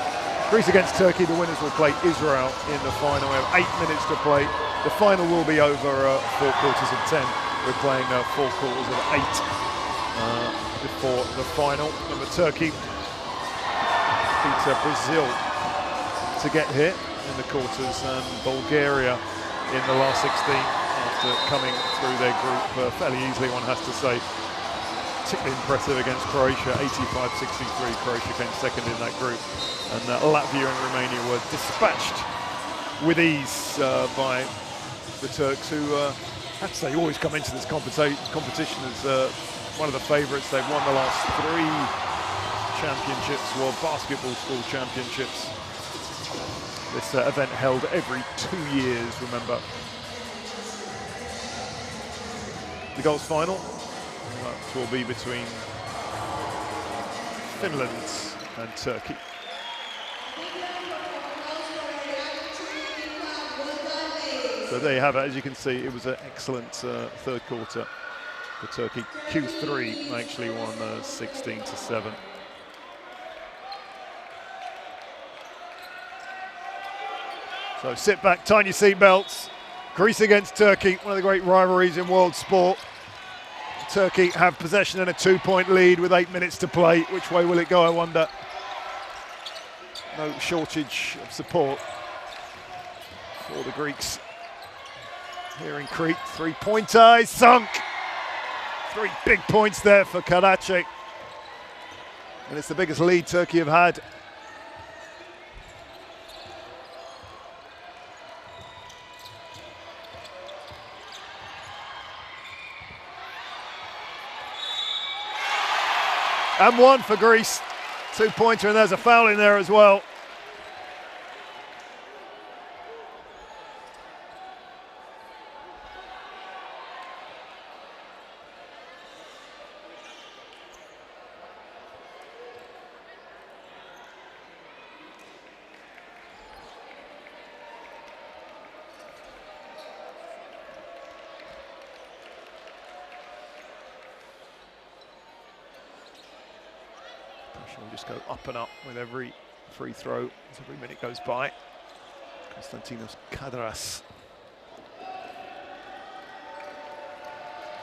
Greece against Turkey, the winners will play Israel in the final. We have 8 minutes to play. The final will be over 4 quarters of 10. We're playing 4 quarters of 8 before the final. Remember, Turkey beat Brazil to get here in the quarters, and Bulgaria in the last 16 after coming through their group fairly easily, one has to say. Particularly impressive against Croatia, 85-63. Croatia came second in that group, and Latvia and Romania were dispatched with ease by the Turks, who I have to say always come into this competition as one of the favourites. They've won the last 3 championships, World Basketball School Championships. This event held every 2 years, remember. The girls' final will be between Finland and Turkey. So there you have it. As you can see, it was an excellent third quarter for Turkey. Q3 actually won 16-7. So sit back, tighten your seatbelts. Greece against Turkey, one of the great rivalries in world sport. Turkey have possession and a 2-point lead with 8 minutes to play. Which way will it go, I wonder? no shortage of support for the Greeks here in Crete. Three-pointer is sunk. 3 big points there for Karachi. And it's the biggest lead Turkey have had. And one for Greece. 2-pointer, and there's a foul in there as well. We'll just go up and up with every free throw as every minute goes by. Konstantinos Kadras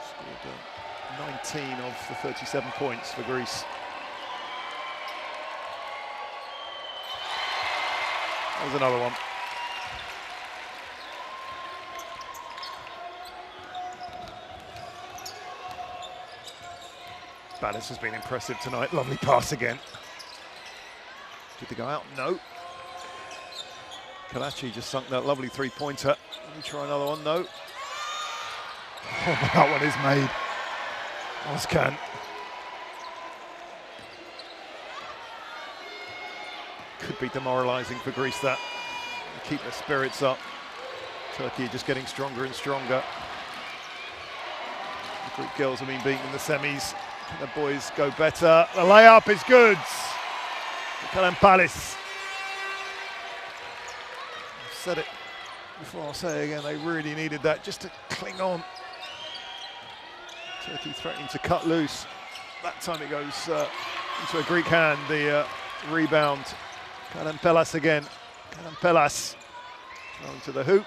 scored 19 of the 37 points for Greece. That was another one. Ballas has been impressive tonight. Lovely pass again. Did they go out? No. Karachi just sunk that lovely three-pointer. Let me try another one. No. Oh, that one is made. Ozcan. Could be demoralising for Greece, that. Keep their spirits up. Turkey just getting stronger and stronger. The Greek girls have been beaten in the semis. The boys go better. The layup is good. Kalampalis. I've said it before, I'll say it again. They really needed that just to cling on. Turkey threatening to cut loose. That time it goes into a Greek hand. The rebound. Kalampelas again. Kalampelas throwing to the hoop.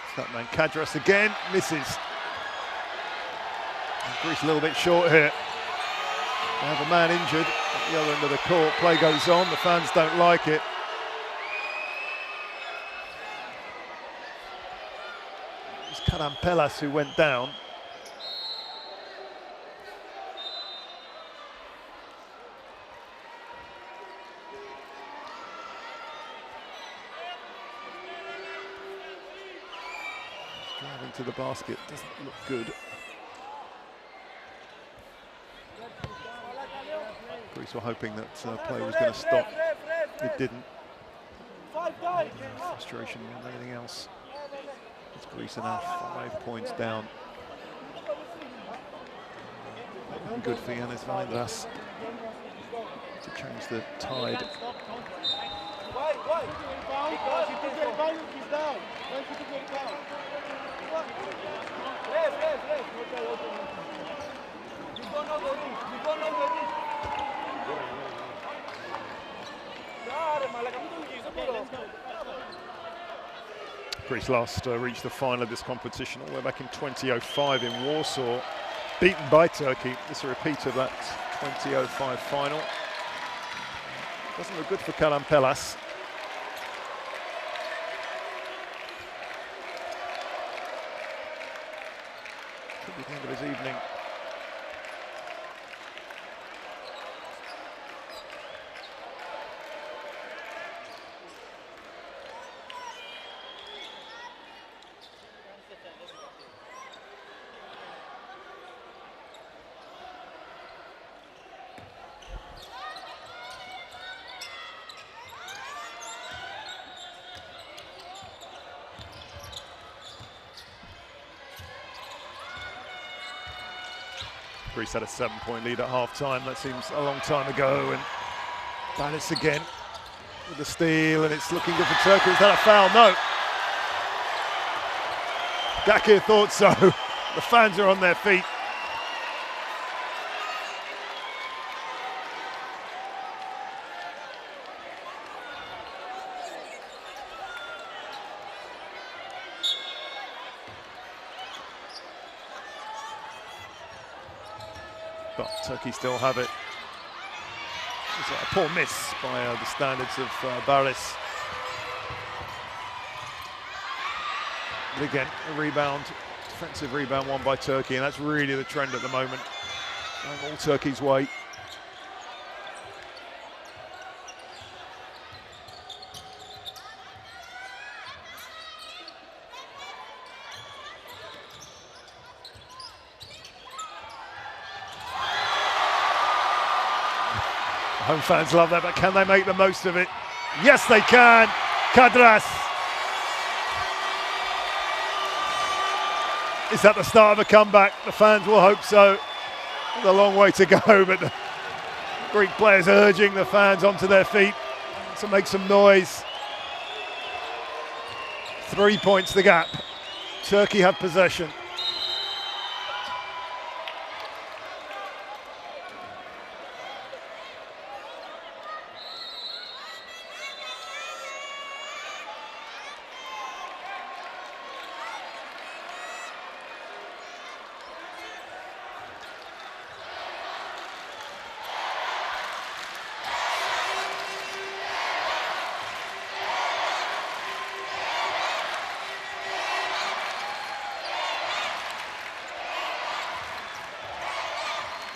It's that man Kadras again. Misses. Greece a little bit short here. They have a man injured at the other end of the court. Play goes on, the fans don't like it. It's Kalampelas who went down. Driving to the basket, doesn't look good. Greece were hoping that play was going to stop. It didn't. Frustration more than anything else. It's Greece enough. 5 points down. That would be good for Yanis Vaindras to change the tide. Because he took the value, he's down. When he took the down. You don't know the reach. You don't know the reach. Greece last reached the final of this competition all the way back in 2005 in Warsaw, beaten by Turkey. This is a repeat of that 2005 final. Doesn't look good for Kalampelas. Could be the end of his evening. Greece had a 7-point lead at half-time. That seems a long time ago. And Ballas again with the steal, and it's looking good for Turkey. Is that a foul? No. Gakir thought so. The fans are on their feet. But Turkey still have it. It's a poor miss by the standards of Barış. But again, a rebound, defensive rebound won by Turkey, and that's really the trend at the moment. Going all Turkey's way. Home fans love that, but can they make the most of it? Yes, they can. Kadras. Is that the start of a comeback? The fans will hope so. There's a long way to go, but the Greek players urging the fans onto their feet to make some noise. 3 points the gap. Turkey have possession.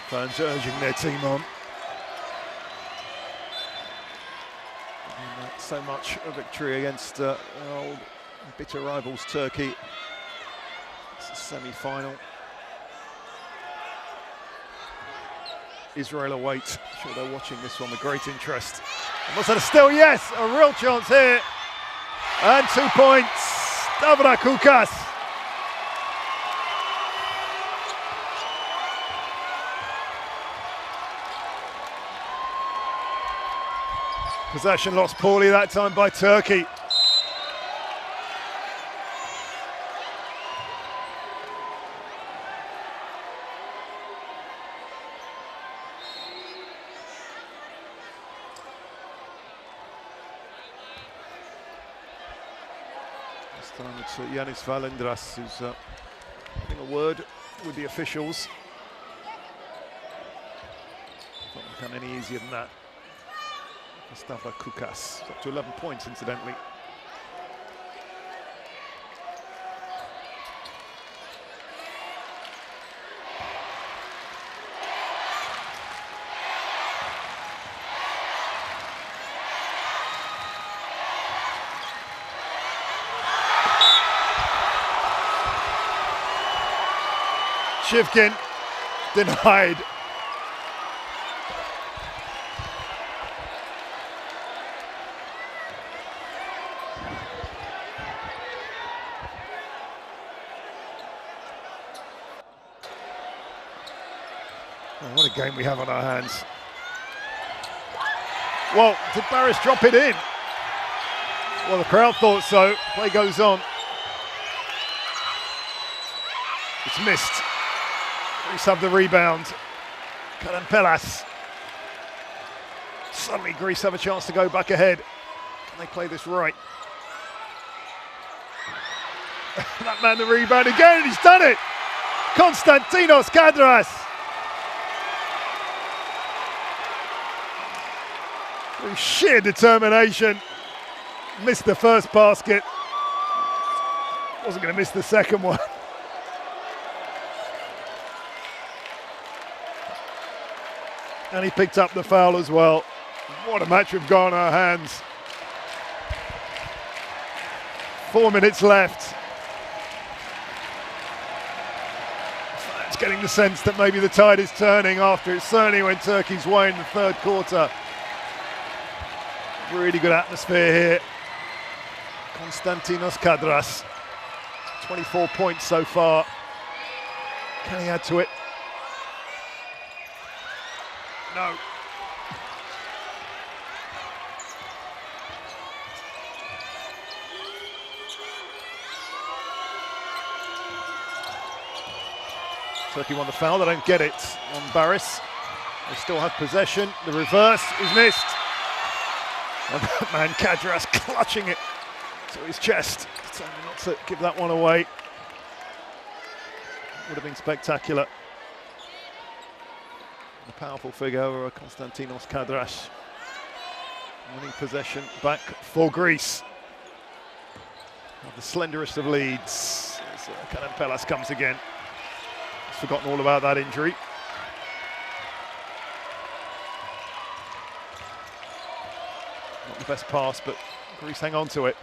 Fans urging their team on. And so much a victory against old bitter rivals Turkey. It's a semi-final. Israel await. I'm sure they're watching this one with great interest. And was that a still? Yes, a real chance here. And 2 points. Stavra Kukas. Possession lost poorly that time by Turkey. This time it's Yanis Valendras who's having a word with the officials. Not become any easier than that. Stavra Kukas, up to 11 points incidentally. Shivkin denied. Oh, what a game we have on our hands. Well, did Barış drop it in? Well, the crowd thought so. Play goes on. It's missed. Greece have the rebound. Karampelas. Suddenly Greece have a chance to go back ahead. Can they play this right? That man the rebound again, and he's done it! Konstantinos Kadras. Through sheer determination, missed the first basket. Wasn't going to miss the second one. And he picked up the foul as well. What a match we've got on our hands. 4 minutes left. It's getting the sense that maybe the tide is turning after it certainly went Turkey's way in the third quarter. Really good atmosphere here. Konstantinos Kadras, 24 points so far. Can he add to it? No. Turkey won the foul, they don't get it on Barış. They still have possession. The reverse is missed. And that man Kadras clutching it to his chest, determined not to give that one away. Would have been spectacular. The powerful figure, Konstantinos Kadras, winning possession back for Greece. The slenderest of leads. As Karampelas comes again. He's forgotten all about that injury. Not the best pass, but Greece hang on to it.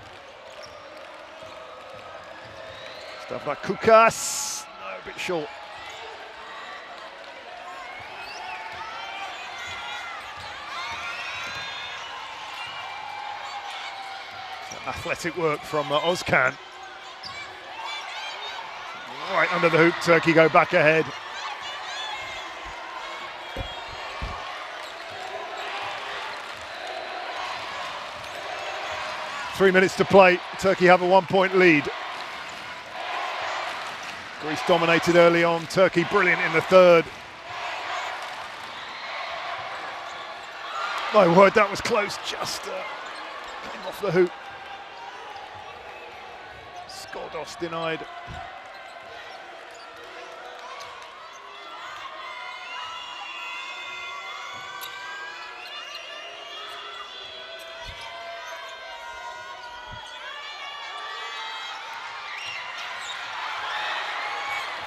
Stavrak Kukas, no, a bit short. Athletic work from Ozkan. Right under the hoop, Turkey go back ahead. Three minutes to play, Turkey have a 1-point lead. Greece dominated early on, Turkey brilliant in the third. My word, that was close, just came off the hoop. Skordos denied.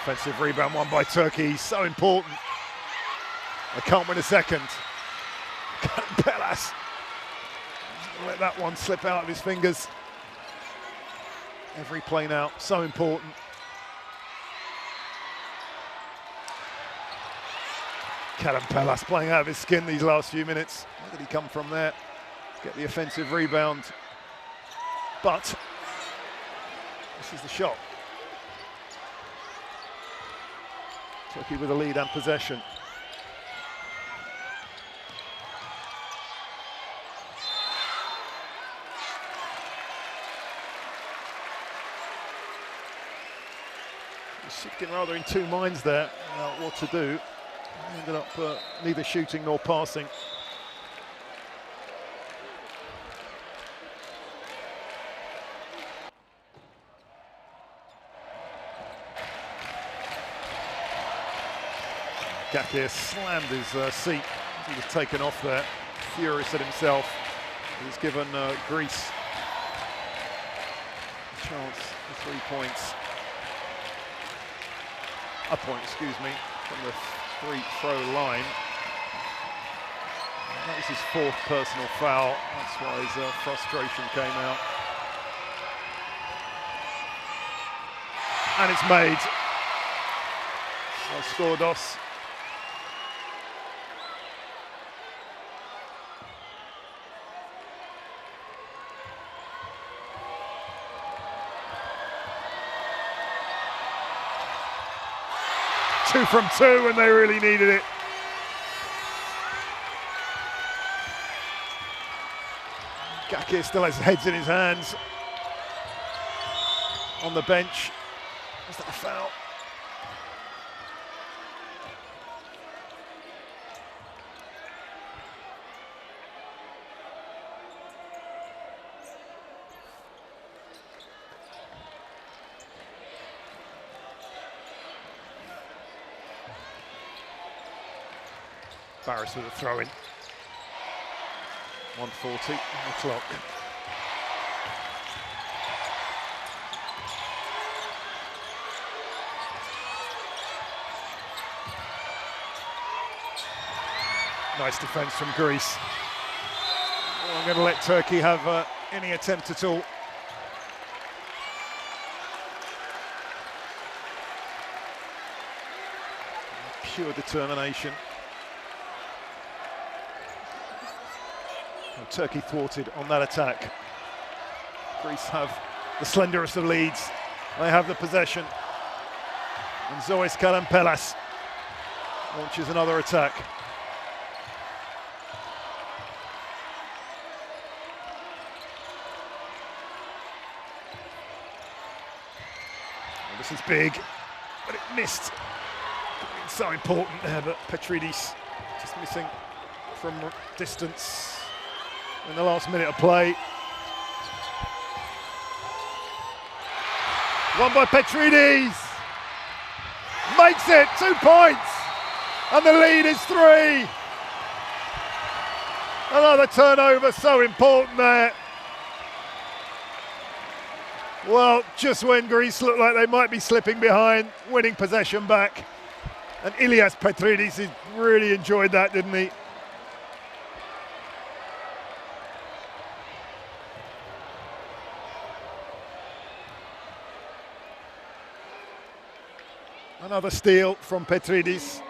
Offensive rebound won by Turkey, so important. They can't win a second. Karampelas let that one slip out of his fingers. Every play now, so important. Karampelas playing out of his skin these last few minutes. Where did he come from there? Get the offensive rebound. But this is the shot. Turkey with a lead and possession. Sitkin rather in two minds there about what to do. Ended up neither shooting nor passing. Gakir slammed his seat as he was taken off there, furious at himself. He's given Greece a chance for 3 points. A point, excuse me, from the free throw line. That was his fourth personal foul. That's why his frustration came out. And it's made. Skordos. Two from two when they really needed it. Gakir still has heads in his hands. On the bench. Was that a foul? Barris with a throw in. 1:40 on the clock. Nice defence from Greece. I'm going to let Turkey have any attempt at all. Pure determination. Turkey thwarted on that attack. Greece have the slenderest of leads. They have the possession. And Zois Karampelas launches another attack. Well, this is big, but it missed. It's so important there, but Petridis just missing from distance. In the last minute of play. Won by Petridis. Makes it, 2 points. And the lead is 3. Another turnover, so important there. Well, just when Greece looked like they might be slipping behind, winning possession back. And Ilias Petridis really enjoyed that, didn't he? Another steal from Petridis.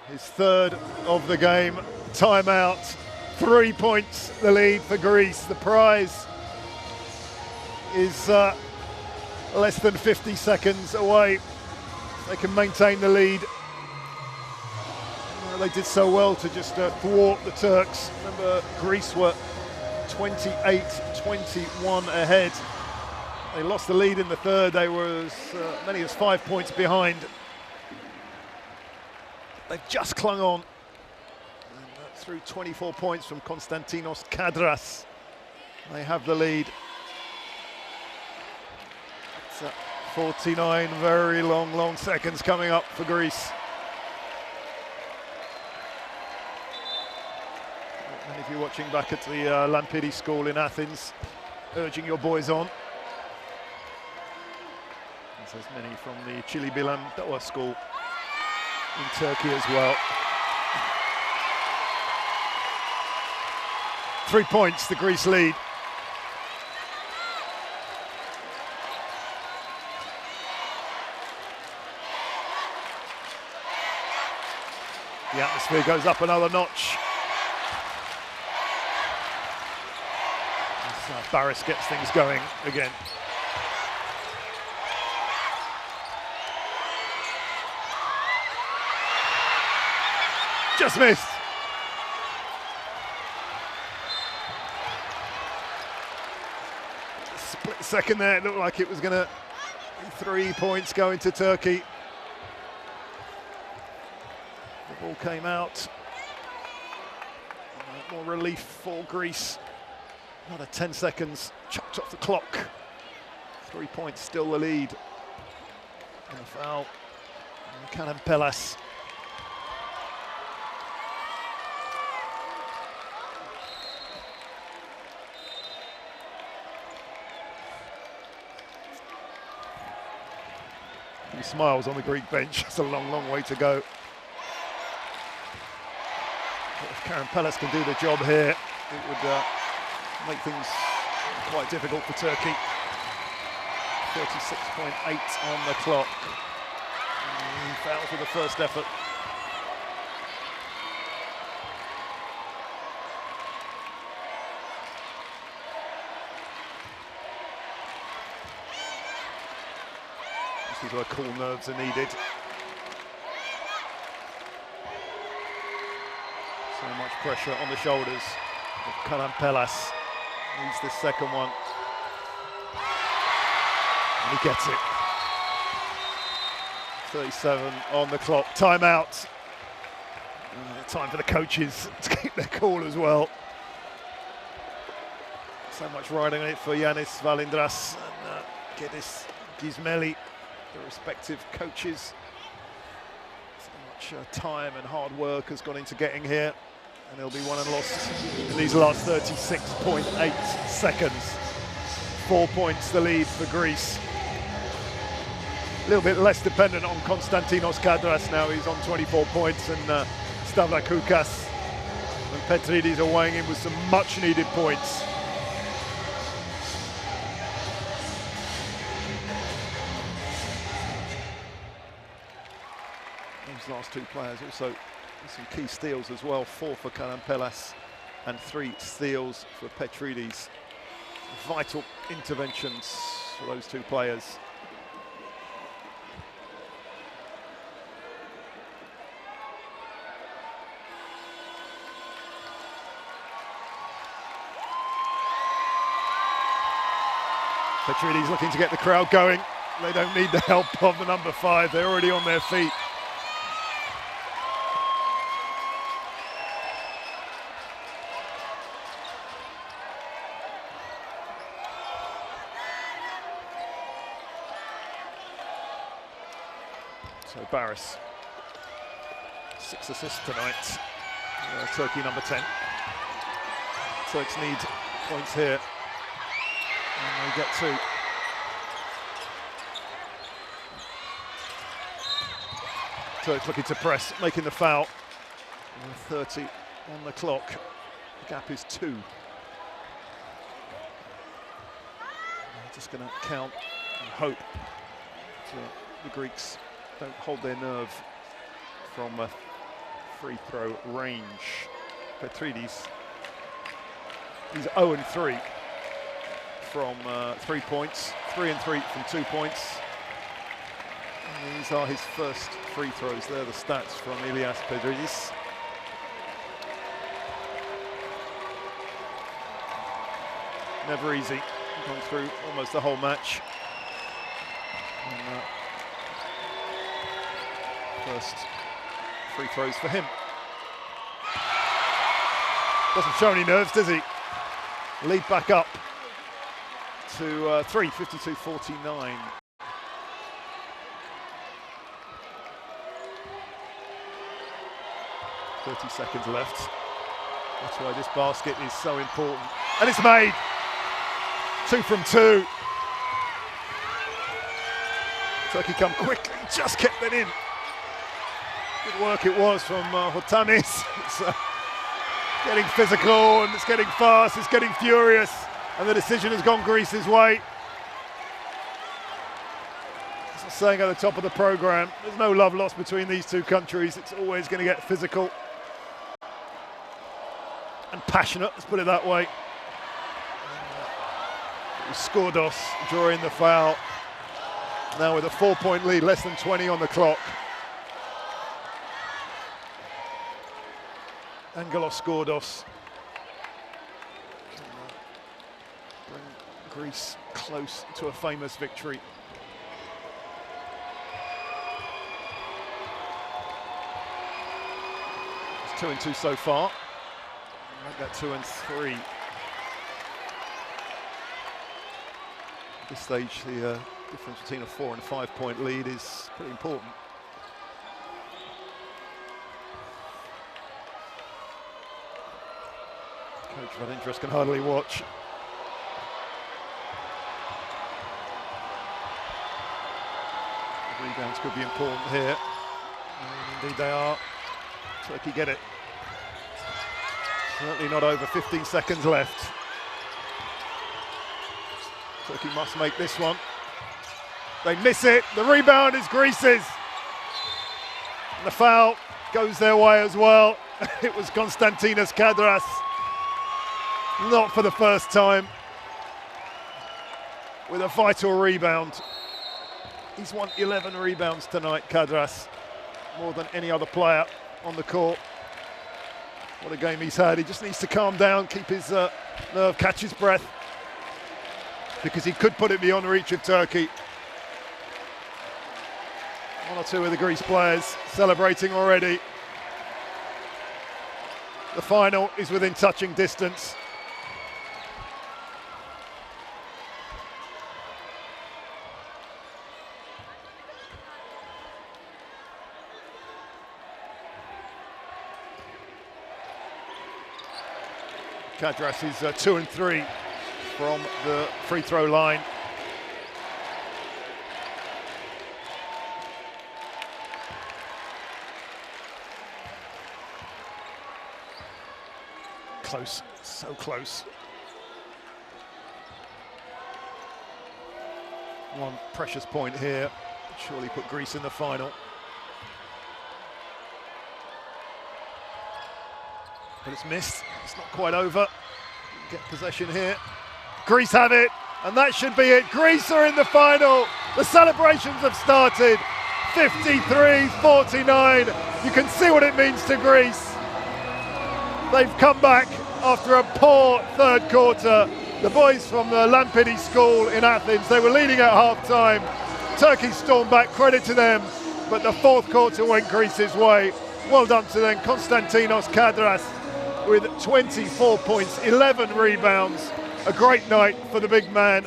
His third of the game. Timeout. 3 points the lead for Greece. The prize is less than 50 seconds away. They can maintain the lead. They did so well to just thwart the Turks. Remember, Greece were 28-21 ahead. They lost the lead in the third. They were as many as 5 points behind. They've just clung on. And through 24 points from Konstantinos Kadras. They have the lead. It's 49 very long seconds coming up for Greece. Many of you watching back at the Lampidi School in Athens, urging your boys on. There's many from the Chili Bilan Doha School in Turkey as well. 3 points, the Greece lead. The atmosphere goes up another notch. As Barris gets things going again. Just missed. Split second there, it looked like it was going to be 3 points going to Turkey. The ball came out. More relief for Greece. Another 10 seconds chucked off the clock. 3 points, still the lead. And a foul. Kanan Pellas. He smiles on the Greek bench. It's a long way to go. But if Karan Pellas can do the job here, it would make things quite difficult for Turkey. 36.8 on the clock. He fouls with the first effort. This is where cool nerves are needed. So much pressure on the shoulders of Karan Pellas. Needs the second one. And he gets it. 37 on the clock. Timeout. Time for the coaches to keep their cool as well. So much riding on it for Yanis Valindras and Gedis Gizmeli, the respective coaches. So much time and hard work has gone into getting here. And they'll be won and lost in these last 36.8 seconds. 4 points the lead for Greece. A little bit less dependent on Konstantinos Kadras now. He's on 24 points and Stavrakoukas and Petridis are weighing in with some much needed points. These last two players also some key steals as well. 4 for Karan Pellas and 3 steals for Petridis. Vital interventions for those two players. Petridis looking to get the crowd going. They don't need the help of the number 5. They're already on their feet. So Barris 6 assists tonight. Turkey number 10. Turks need points here. And they get 2. Turks looking to press, making the foul. 30 on the clock. The gap is 2. Just going to count and hope that the Greeks don't hold their nerve from a free throw range. Petridis, he's 0-3 from 3 points, 3-3 from 2 points. And these are his first free throws. They're the stats from Ilias Petridis. Never easy. Gone through almost the whole match. And, first free throws for him. Doesn't show any nerves, does he? Lead back up to 3, 52-49. "30 seconds left. That's why this basket is so important. And it's made! 2 from 2. Turkey come quickly, just kept it in. Good work it was from Hotamis. It's getting physical and it's getting fast, it's getting furious, and the decision has gone Greece's way. As I was saying at the top of the programme, there's no love lost between these two countries. It's always going to get physical and passionate, let's put it that way. Skordos drawing the foul. Now with a 4-point lead, less than 20 on the clock. Angelos Skordos. Bring Greece close to a famous victory. It's 2-2 so far. Make that 2-3. At this stage, the difference between a 4 and 5 point lead is pretty important. Coach Vadindras can hardly watch. The rebounds could be important here. And indeed they are. Turkey get it. Certainly not over 15 seconds left. Turkey must make this one. They miss it. The rebound is Greece's. And the foul goes their way as well. It was Konstantinos Kadras. Not for the first time. With a vital rebound. He's won 11 rebounds tonight, Kadras. More than any other player on the court. What a game he's had. He just needs to calm down, keep his nerve, catch his breath. Because he could put it beyond reach of Turkey. 1 or 2 of the Greece players celebrating already. The final is within touching distance. Kadras is 2 and 3 from the free throw line. Close, so close. One precious point here, surely put Greece in the final. But it's missed, it's not quite over. Get possession here. Greece have it, and that should be it. Greece are in the final. The celebrations have started. 53-49. You can see what it means to Greece. They've come back after a poor third quarter. The boys from the Lampidi school in Athens, they were leading at half-time. Turkey stormed back, credit to them, but the fourth quarter went Greece's way. Well done to them. Konstantinos Kadras with 24 points, 11 rebounds. A great night for the big man.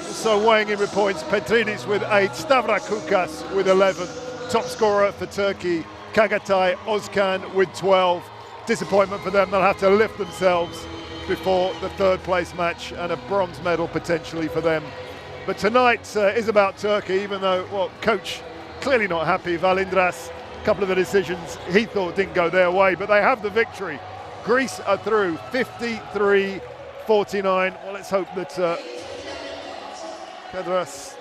Also weighing in with points, Petridis with 8, Stavrakoukas with 11. Top scorer for Turkey, Çağatay Özkan with 12. Disappointment for them, they'll have to lift themselves before the third place match and a bronze medal potentially for them. But tonight is about Turkey, even though, well, coach clearly not happy. Valindras, a couple of the decisions he thought didn't go their way, but they have the victory. Greece are through 53-49. Well, let's hope that Kadras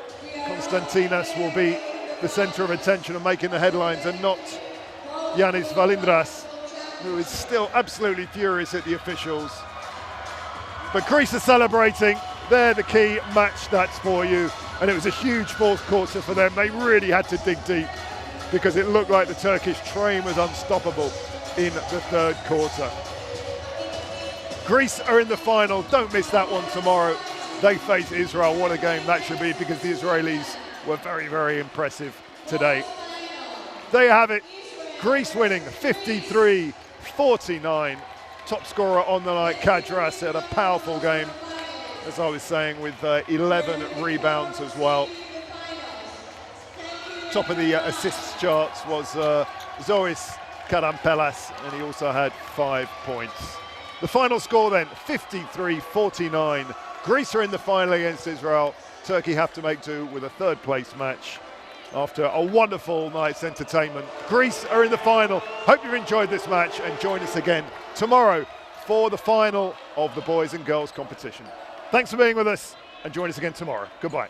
Konstantinos will be the centre of attention and making the headlines, and not Yanis Valindras, who is still absolutely furious at the officials. But Greece are celebrating. They're the key match stats for you, and it was a huge fourth quarter for them. They really had to dig deep because it looked like the Turkish train was unstoppable in the third quarter. Greece are in the final. Don't miss that one tomorrow. They face Israel. What a game that should be, because the Israelis were very, very impressive today. There you have it. Greece winning 53-49. Top scorer on the night, Kadras, had a powerful game, as I was saying, with 11 rebounds as well. Top of the assists charts was Zois Karampelas, and he also had 5 points. The final score then, 53-49. Greece are in the final against Israel. Turkey have to make do with a third place match after a wonderful night's entertainment. Greece are in the final. Hope you've enjoyed this match, and join us again tomorrow for the final of the boys and girls competition. Thanks for being with us, and join us again tomorrow. Goodbye.